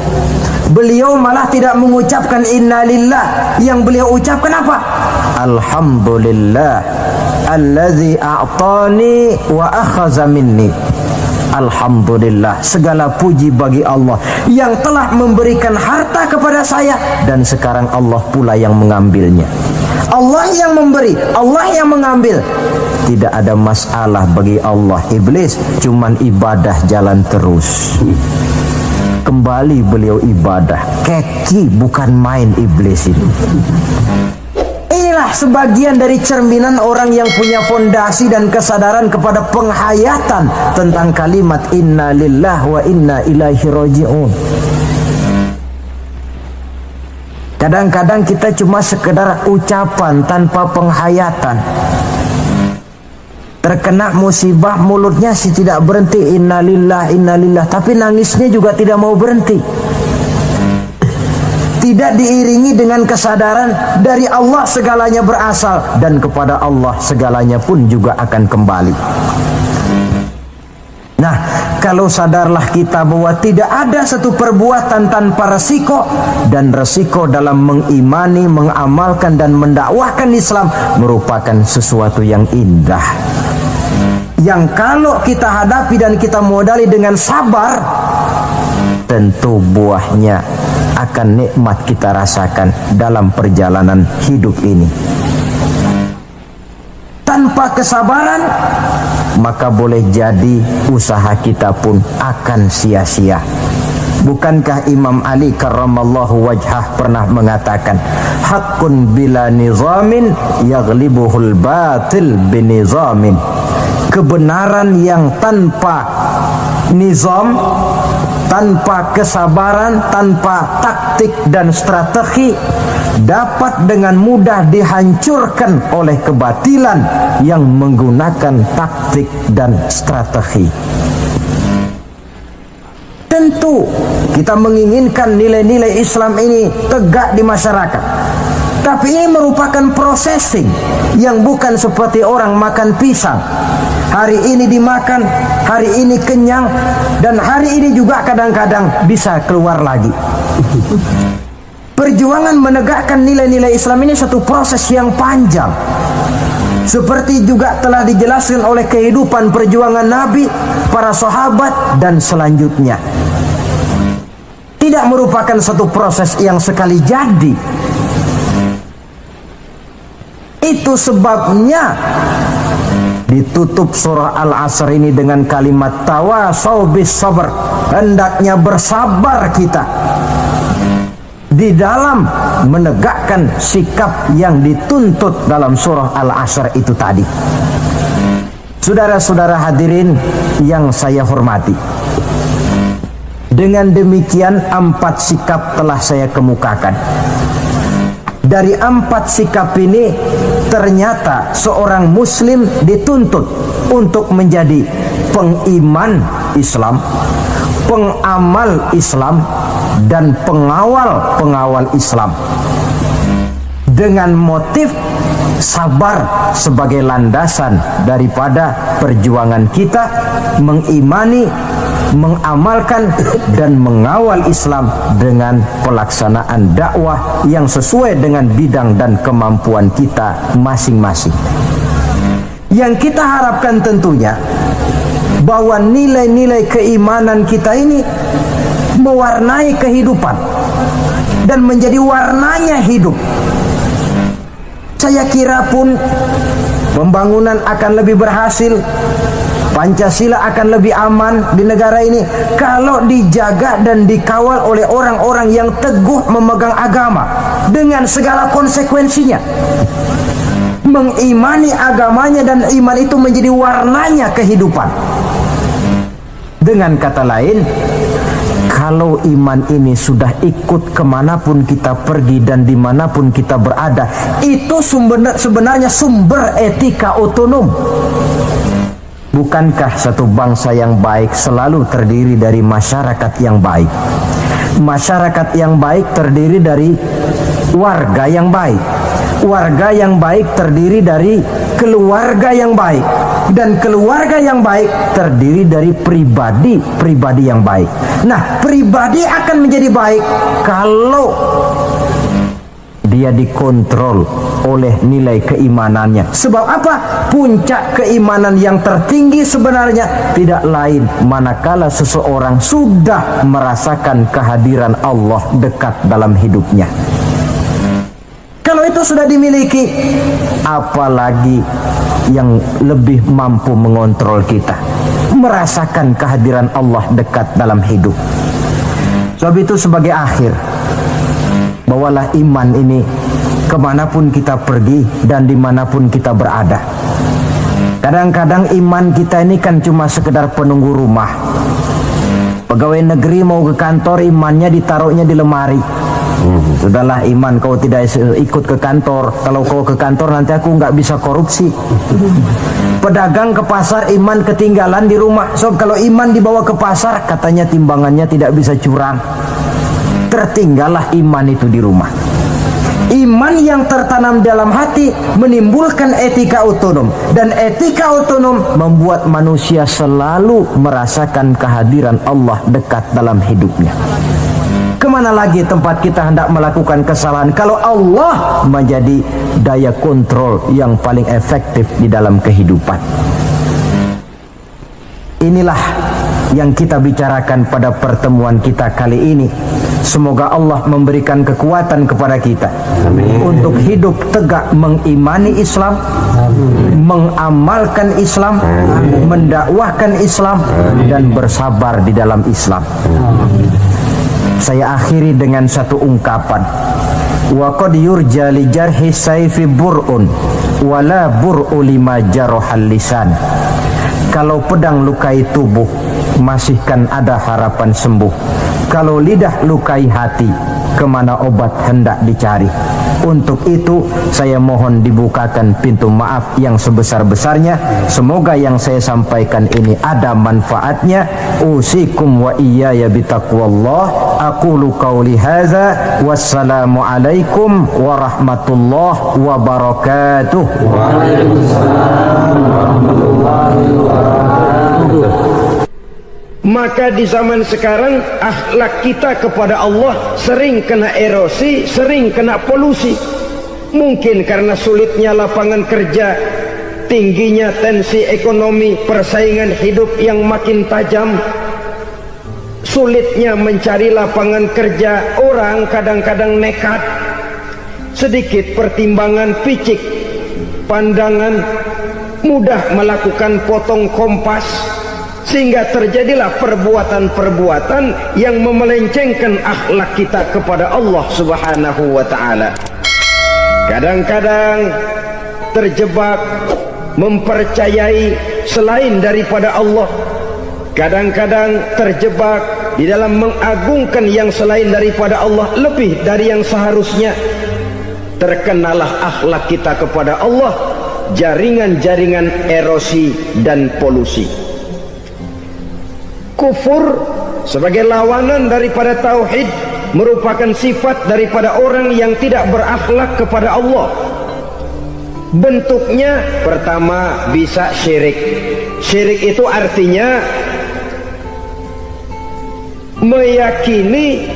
beliau malah tidak mengucapkan innalillah. Yang beliau ucapkan apa? Alhamdulillah alladzi a'tani wa akhadha minni. Alhamdulillah, segala puji bagi Allah yang telah memberikan harta kepada saya dan sekarang Allah pula yang mengambilnya. Allah yang memberi, Allah yang mengambil. Tidak ada masalah bagi Allah. Iblis cuman ibadah jalan terus. Kembali beliau ibadah. Keki bukan main iblis ini. Inilah sebagian dari cerminan orang yang punya fondasi dan kesadaran kepada penghayatan tentang kalimat inna lillah wa inna ilaihi raji'un. Kadang-kadang kita cuma sekedar ucapan tanpa penghayatan. Terkena musibah mulutnya sih tidak berhenti innalillah, tapi nangisnya juga tidak mau berhenti. Tidak diiringi dengan kesadaran dari Allah segalanya berasal dan kepada Allah segalanya pun juga akan kembali. Nah, kalau sadarlah kita bahwa tidak ada satu perbuatan tanpa resiko, dan resiko dalam mengimani, mengamalkan dan mendakwahkan Islam merupakan sesuatu yang indah, yang kalau kita hadapi dan kita modali dengan sabar, tentu buahnya akan nikmat kita rasakan dalam perjalanan hidup ini. Tanpa kesabaran, maka boleh jadi usaha kita pun akan sia-sia. Bukankah Imam Ali karramallahu wajhah pernah mengatakan, haqqun bila nizamin yaghlibuhul batil binizamin. Kebenaran yang tanpa nizam, tanpa kesabaran, tanpa taktik dan strategi, dapat dengan mudah dihancurkan oleh kebatilan yang menggunakan taktik dan strategi. Tentu kita menginginkan nilai-nilai Islam ini tegak di masyarakat, tapi ini merupakan processing yang bukan seperti orang makan pisang. Hari ini dimakan, hari ini kenyang, dan hari ini juga kadang-kadang bisa keluar lagi. Perjuangan menegakkan nilai-nilai Islam ini satu proses yang panjang. Seperti juga telah dijelaskan oleh kehidupan perjuangan Nabi, para sahabat, dan selanjutnya. Tidak merupakan satu proses yang sekali jadi. Itu sebabnya ditutup surah Al-Asr ini dengan kalimat tawasau bis sabr. Hendaknya bersabar kita di dalam menegakkan sikap yang dituntut dalam surah Al-Asr itu tadi. Saudara-saudara hadirin yang saya hormati, dengan demikian 4 sikap telah saya kemukakan. Dari 4 sikap ini ternyata seorang muslim dituntut untuk menjadi pengiman Islam, pengamal Islam, dan pengawal Islam, dengan motif sabar sebagai landasan daripada perjuangan kita mengimani, mengamalkan dan mengawal Islam dengan pelaksanaan dakwah yang sesuai dengan bidang dan kemampuan kita masing-masing. Yang kita harapkan tentunya bahwa nilai-nilai keimanan kita ini mewarnai kehidupan dan menjadi warnanya hidup. Saya kira pun pembangunan akan lebih berhasil, Pancasila akan lebih aman di negara ini kalau dijaga dan dikawal oleh orang-orang yang teguh memegang agama dengan segala konsekuensinya. Mengimani agamanya dan iman itu menjadi warnanya kehidupan. Dengan kata lain, kalau iman ini sudah ikut kemanapun kita pergi dan dimanapun kita berada, itu sebenarnya sumber etika otonom. Bukankah satu bangsa yang baik selalu terdiri dari masyarakat yang baik? Masyarakat yang baik terdiri dari warga yang baik. Warga yang baik terdiri dari keluarga yang baik. Dan keluarga yang baik terdiri dari pribadi yang baik. Nah, pribadi akan menjadi baik kalau dia dikontrol oleh nilai keimanannya. Sebab apa? Puncak keimanan yang tertinggi sebenarnya tidak lain manakala seseorang sudah merasakan kehadiran Allah dekat dalam hidupnya. Kalau itu sudah dimiliki, apalagi yang lebih mampu mengontrol kita, merasakan kehadiran Allah dekat dalam hidup. Sebab itu sebagai akhir, bawalah iman ini kemanapun kita pergi dan dimanapun kita berada. Kadang-kadang iman kita ini kan cuma sekedar penunggu rumah. Pegawai negeri mau ke kantor, imannya ditaruhnya di lemari. Sudahlah iman, kau tidak ikut ke kantor. Kalau kau ke kantor nanti aku nggak bisa korupsi. Pedagang ke pasar, iman ketinggalan di rumah. So kalau iman dibawa ke pasar, katanya timbangannya tidak bisa curang. Tertinggallah iman itu di rumah. Iman yang tertanam dalam hati menimbulkan etika otonom, dan etika otonom membuat manusia selalu merasakan kehadiran Allah dekat dalam hidupnya. Kemana lagi tempat kita hendak melakukan kesalahan kalau Allah menjadi daya kontrol yang paling efektif di dalam kehidupan? Inilah yang kita bicarakan pada pertemuan kita kali ini. Semoga Allah memberikan kekuatan kepada kita untuk hidup tegak mengimani Islam, mengamalkan Islam, mendakwahkan Islam, dan bersabar di dalam Islam. Saya akhiri dengan satu ungkapan. Wa qad yurja li jarhi sayfi bur'un wala bur'u lima jarahal lisan. Kalau pedang lukai tubuh, masihkan ada harapan sembuh. Kalau lidah lukai hati, kemana obat hendak dicari? Untuk itu saya mohon dibukakan pintu maaf yang sebesar-besarnya. Semoga yang saya sampaikan ini ada manfaatnya. Usikum wa iyaya bitaqwallah. Aqulu qawli hadza. Wassalamu alaikum warahmatullahi wabarakatuh. Waalaikumsalam warahmatullahi wabarakatuh. Maka di zaman sekarang akhlak kita kepada Allah sering kena erosi, sering kena polusi. Mungkin karena sulitnya lapangan kerja, tingginya tensi ekonomi, persaingan hidup yang makin tajam, sulitnya mencari lapangan kerja, orang kadang-kadang nekat. Sedikit pertimbangan picik, pandangan, mudah melakukan potong kompas, sehingga terjadilah perbuatan-perbuatan yang memelencengkan akhlak kita kepada Allah Subhanahu wa ta'ala. Kadang-kadang terjebak mempercayai selain daripada Allah. Kadang-kadang terjebak di dalam mengagungkan yang selain daripada Allah lebih dari yang seharusnya. Terkenalah akhlak kita kepada Allah jaringan-jaringan erosi dan polusi. Kufur sebagai lawanan daripada tauhid merupakan sifat daripada orang yang tidak berakhlak kepada Allah. Bentuknya pertama bisa syirik. Syirik itu artinya meyakini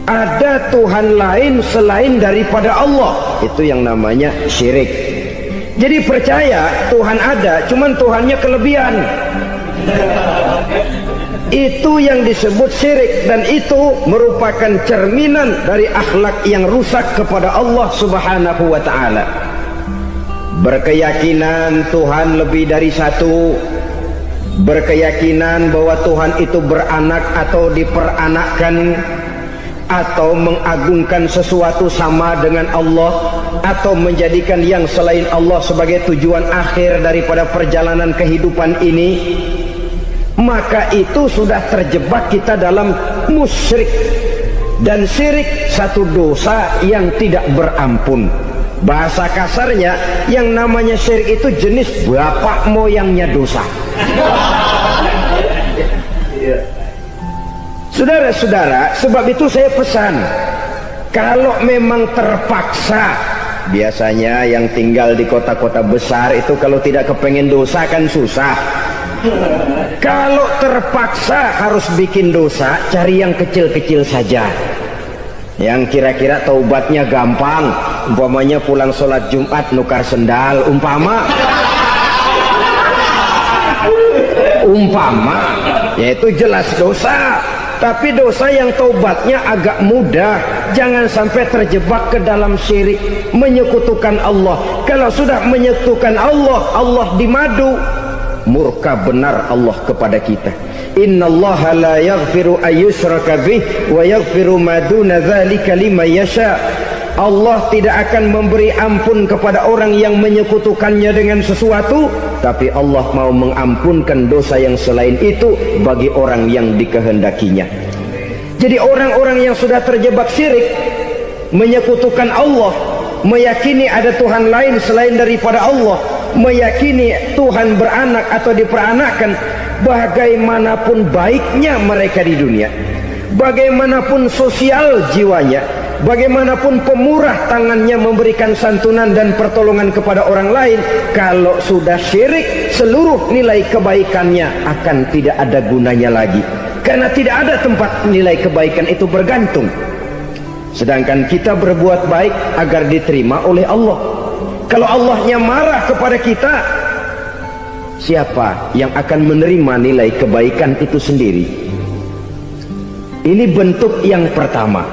ada Tuhan lain selain daripada Allah. Itu yang namanya syirik. Jadi percaya Tuhan ada, cuman Tuhannya kelebihan. Itu yang disebut syirik, dan itu merupakan cerminan dari akhlak yang rusak kepada Allah Subhanahu wa ta'ala. Berkeyakinan Tuhan lebih dari satu, berkeyakinan bahwa Tuhan itu beranak atau diperanakkan, atau mengagungkan sesuatu sama dengan Allah, atau menjadikan yang selain Allah sebagai tujuan akhir daripada perjalanan kehidupan ini, maka itu sudah terjebak kita dalam musyrik. Dan syirik satu dosa yang tidak berampun. Bahasa kasarnya yang namanya syirik itu jenis bapak moyangnya dosa. Saudara-saudara, sebab itu saya pesan, kalau memang terpaksa, biasanya yang tinggal di kota-kota besar itu kalau tidak kepengen dosa kan susah. Kalau terpaksa harus bikin dosa, cari yang kecil-kecil saja, yang kira-kira taubatnya gampang. Umpamanya pulang sholat Jumat nukar sendal, umpama yaitu jelas dosa. Tapi dosa yang taubatnya agak mudah. Jangan sampai terjebak ke dalam syirik, menyekutukan Allah. Kalau sudah menyekutukan Allah, Allah dimadu, murka benar Allah kepada kita. Innallaha la yaghfiru ayyushraka bih wa yaghfiru ma duna dzalika liman yasha. Allah tidak akan memberi ampun kepada orang yang menyekutukannya dengan sesuatu, tapi Allah mau mengampunkan dosa yang selain itu bagi orang yang dikehendakinya. Jadi orang-orang yang sudah terjebak syirik, menyekutukan Allah, meyakini ada Tuhan lain selain daripada Allah, meyakini Tuhan beranak atau diperanakkan, bagaimanapun baiknya mereka di dunia, bagaimanapun sosial jiwanya, bagaimanapun pemurah tangannya memberikan santunan dan pertolongan kepada orang lain, kalau sudah syirik, seluruh nilai kebaikannya akan tidak ada gunanya lagi, karena tidak ada tempat nilai kebaikan itu bergantung. Sedangkan kita berbuat baik agar diterima oleh Allah. Kalau Allahnya marah kepada kita, siapa yang akan menerima nilai kebaikan itu sendiri? Ini bentuk yang pertama.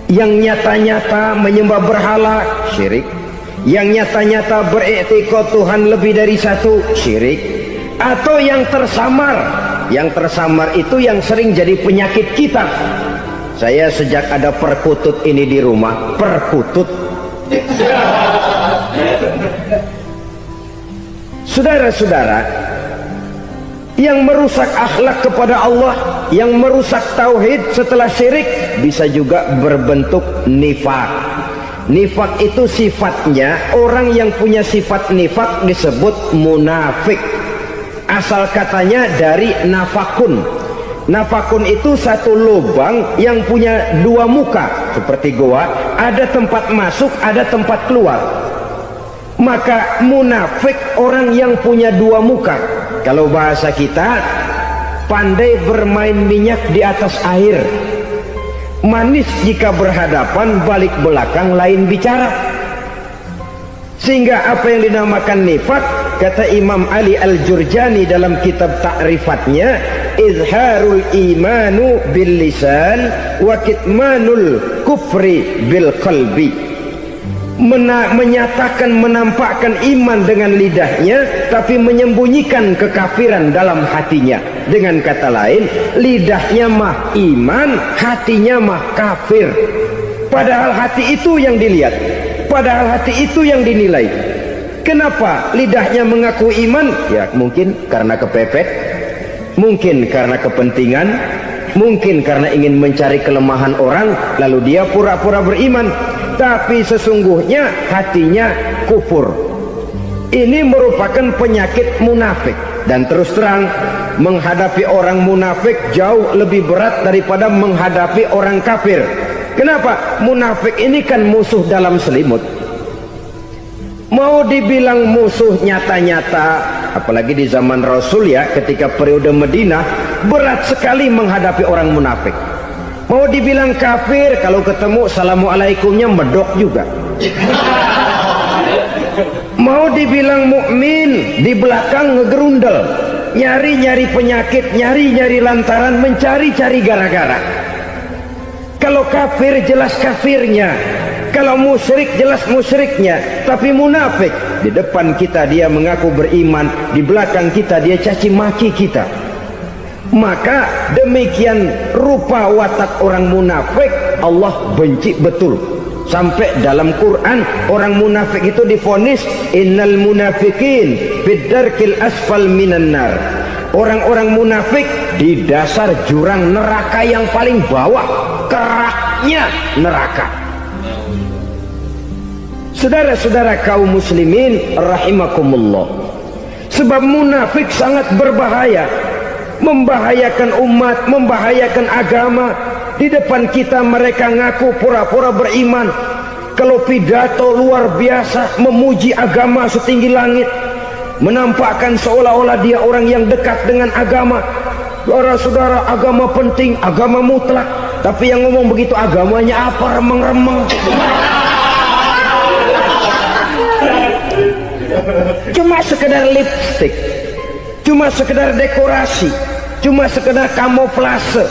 Yang nyata-nyata menyembah berhala, syirik. Yang nyata-nyata beriktikad Tuhan lebih dari satu, syirik. Atau yang tersamar. Yang tersamar itu yang sering jadi penyakit kita. Saya sejak ada perkutut ini di rumah, perkutut. Saudara-saudara, yang merusak akhlak kepada Allah, yang merusak tauhid setelah syirik, bisa juga berbentuk nifak. Nifak itu sifatnya, orang yang punya sifat nifak disebut munafik. Asal katanya dari nafakun. Nafakun itu satu lubang yang punya dua muka, seperti goa, ada tempat masuk, ada tempat keluar. Maka munafik orang yang punya dua muka. Kalau bahasa kita, pandai bermain minyak di atas air, manis jika berhadapan, balik belakang lain bicara. Sehingga apa yang dinamakan nifak, kata Imam Ali Al-Jurjani dalam kitab ta'rifatnya, izharul imanu bil lisan wa kitmanul kufri bil qalbi. Menyatakan, menampakkan iman dengan lidahnya, tapi menyembunyikan kekafiran dalam hatinya. Dengan kata lain, lidahnya mah iman, hatinya mah kafir. Padahal hati itu yang dilihat, padahal hati itu yang dinilai. Kenapa lidahnya mengaku iman? Ya mungkin karena kepepet, mungkin karena kepentingan, mungkin karena ingin mencari kelemahan orang, lalu dia pura-pura beriman, tapi sesungguhnya hatinya kufur. Ini merupakan penyakit munafik. Dan terus terang, menghadapi orang munafik jauh lebih berat daripada menghadapi orang kafir. Kenapa? Munafik ini kan musuh dalam selimut. Mau dibilang musuh nyata-nyata, apalagi di zaman Rasul ya, ketika periode Madinah, berat sekali menghadapi orang munafik. Mau dibilang kafir, kalau ketemu assalamualaikumnya medok juga. Mau dibilang mukmin, di belakang ngegerundel, nyari-nyari penyakit, nyari-nyari lantaran, mencari-cari gara-gara. Kalau kafir jelas kafirnya, kalau musyrik jelas musyriknya. Tapi munafik, di depan kita dia mengaku beriman, di belakang kita dia caci maki kita. Maka demikian rupa watak orang munafik, Allah benci betul. Sampai dalam Quran orang munafik itu divonis innal munafikin fid darkil asfal minan nar. Orang-orang munafik di dasar jurang neraka yang paling bawah, keraknya neraka. Saudara-saudara kaum muslimin rahimakumullah, sebab munafik sangat berbahaya, membahayakan umat, membahayakan agama. Di depan kita mereka ngaku pura-pura beriman, kalau pidato luar biasa memuji agama setinggi langit, menampakkan seolah-olah dia orang yang dekat dengan agama. Saudara-saudara, agama penting, agama mutlak. Tapi yang ngomong begitu agamanya apa, remeng-remeng. Cuma sekedar lipstick, cuma sekedar dekorasi, cuma sekedar kamuflase,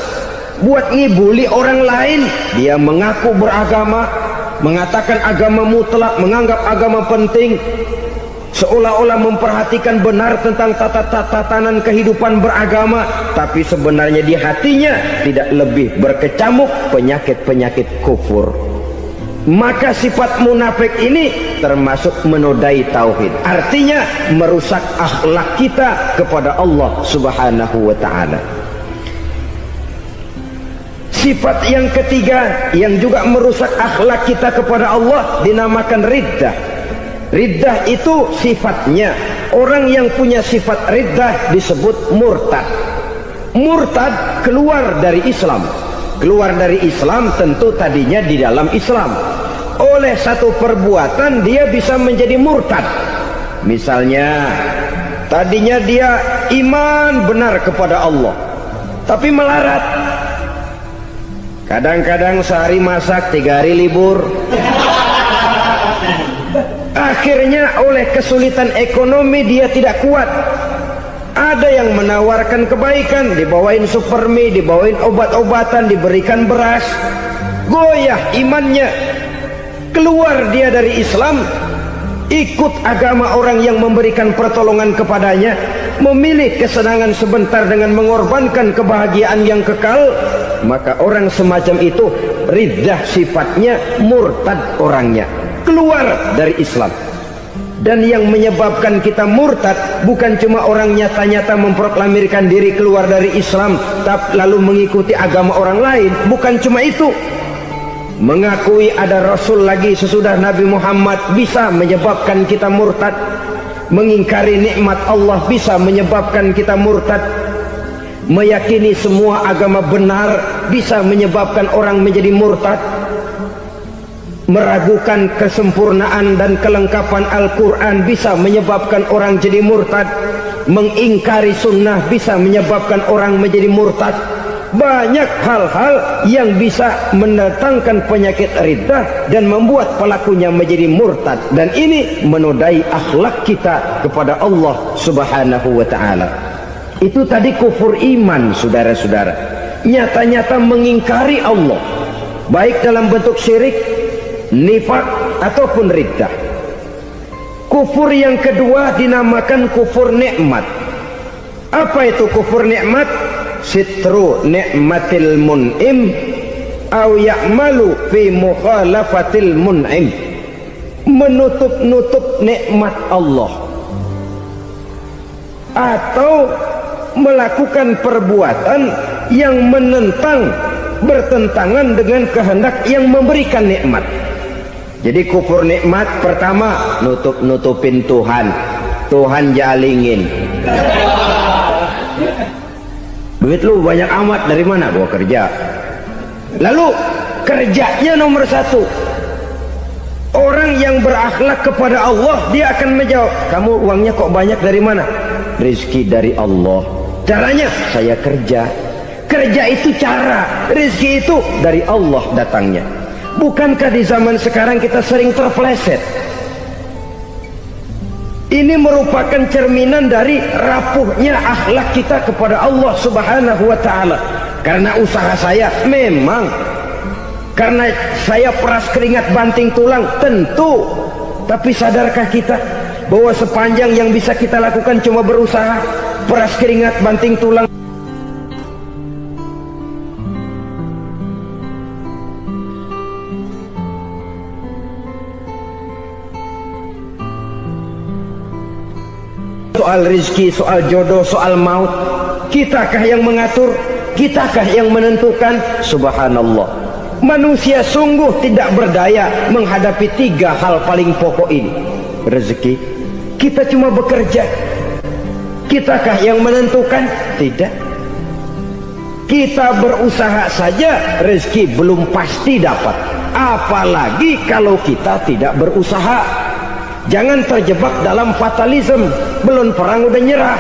buat ngibuli orang lain. Dia mengaku beragama, mengatakan agama mutlak, menganggap agama penting, seolah-olah memperhatikan benar tentang tatanan kehidupan beragama, tapi sebenarnya di hatinya tidak lebih berkecamuk penyakit-penyakit kufur. Maka sifat munafik ini termasuk menodai tauhid, artinya merusak akhlak kita kepada Allah Subhanahu wa ta'ala. Sifat yang ketiga yang juga merusak akhlak kita kepada Allah dinamakan riddah. Riddah itu sifatnya, orang yang punya sifat riddah disebut murtad. Murtad keluar dari Islam. Keluar dari Islam tentu tadinya di dalam Islam. Oleh satu perbuatan dia bisa menjadi murtad. Misalnya tadinya dia iman benar kepada Allah, tapi melarat. Kadang-kadang sehari masak, 3 hari libur. Akhirnya oleh kesulitan ekonomi dia tidak kuat. Ada yang menawarkan kebaikan, dibawain supermi, dibawain obat-obatan, diberikan beras. Goyah imannya. Keluar dia dari Islam, ikut agama orang yang memberikan pertolongan kepadanya, memilih kesenangan sebentar dengan mengorbankan kebahagiaan yang kekal. Maka orang semacam itu riddah sifatnya, murtad orangnya, keluar dari Islam. Dan yang menyebabkan kita murtad bukan cuma orang nyata-nyata memproklamirkan diri keluar dari Islam tapi lalu mengikuti agama orang lain. Bukan cuma itu. Mengakui ada Rasul lagi sesudah Nabi Muhammad bisa menyebabkan kita murtad. Mengingkari nikmat Allah bisa menyebabkan kita murtad. Meyakini semua agama benar bisa menyebabkan orang menjadi murtad. Meragukan kesempurnaan dan kelengkapan Al-Quran bisa menyebabkan orang jadi murtad. Mengingkari sunnah bisa menyebabkan orang menjadi murtad. Banyak hal-hal yang bisa mendatangkan penyakit riddah dan membuat pelakunya menjadi murtad. Dan ini menodai akhlak kita kepada Allah Subhanahu wa ta'ala. Itu tadi kufur iman, saudara-saudara. Nyata-nyata mengingkari Allah, baik dalam bentuk syirik, nifak ataupun riddah. Kufur yang kedua dinamakan kufur nikmat. Apa itu kufur nikmat? Sitru nikmatil mun'im au ya'malu fi mukhalafatil mun'im. Menutup-nutup nikmat Allah atau melakukan perbuatan yang menentang, bertentangan dengan kehendak yang memberikan nikmat. Jadi kufur nikmat pertama, nutup-nutupin Tuhan. Tuhan jalingin. Duit lu banyak amat, dari mana? Gua kerja. Lalu kerjanya nomor 1. Orang yang berakhlak kepada Allah, dia akan menjawab, kamu uangnya kok banyak, dari mana? Rizki dari Allah. Caranya, saya kerja. Kerja itu cara, rizki itu dari Allah datangnya. Bukankah di zaman sekarang kita sering terpeleset? Ini merupakan cerminan dari rapuhnya akhlak kita kepada Allah Subhanahu wa ta'ala. Karena usaha saya memang, karena saya peras keringat banting tulang, tentu. Tapi sadarkah kita bahwa sepanjang yang bisa kita lakukan cuma berusaha, peras keringat banting tulang? Soal rizki, soal jodoh, soal maut, kitakah yang mengatur? Kitakah yang menentukan? Subhanallah. Manusia sungguh tidak berdaya menghadapi 3 hal paling pokok ini. Rezeki, kita cuma bekerja. Kitakah yang menentukan? Tidak. Kita berusaha saja, rezeki belum pasti dapat. Apalagi kalau kita tidak berusaha. Jangan terjebak dalam fatalisme. Belum perang udah nyerah.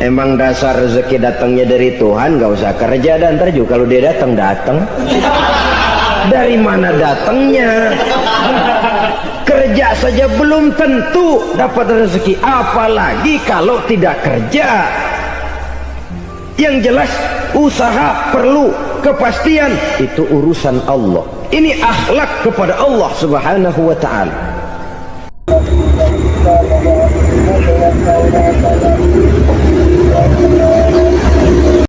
Emang dasar rezeki datangnya dari Tuhan, gak usah kerja. Dan ntar juga kalau dia datang. Dari mana datangnya? Kerja saja belum tentu dapat rezeki, apalagi kalau tidak kerja. Yang jelas usaha perlu kepastian, itu urusan Allah. Ini akhlak kepada Allah Subhanahu wa ta'ala.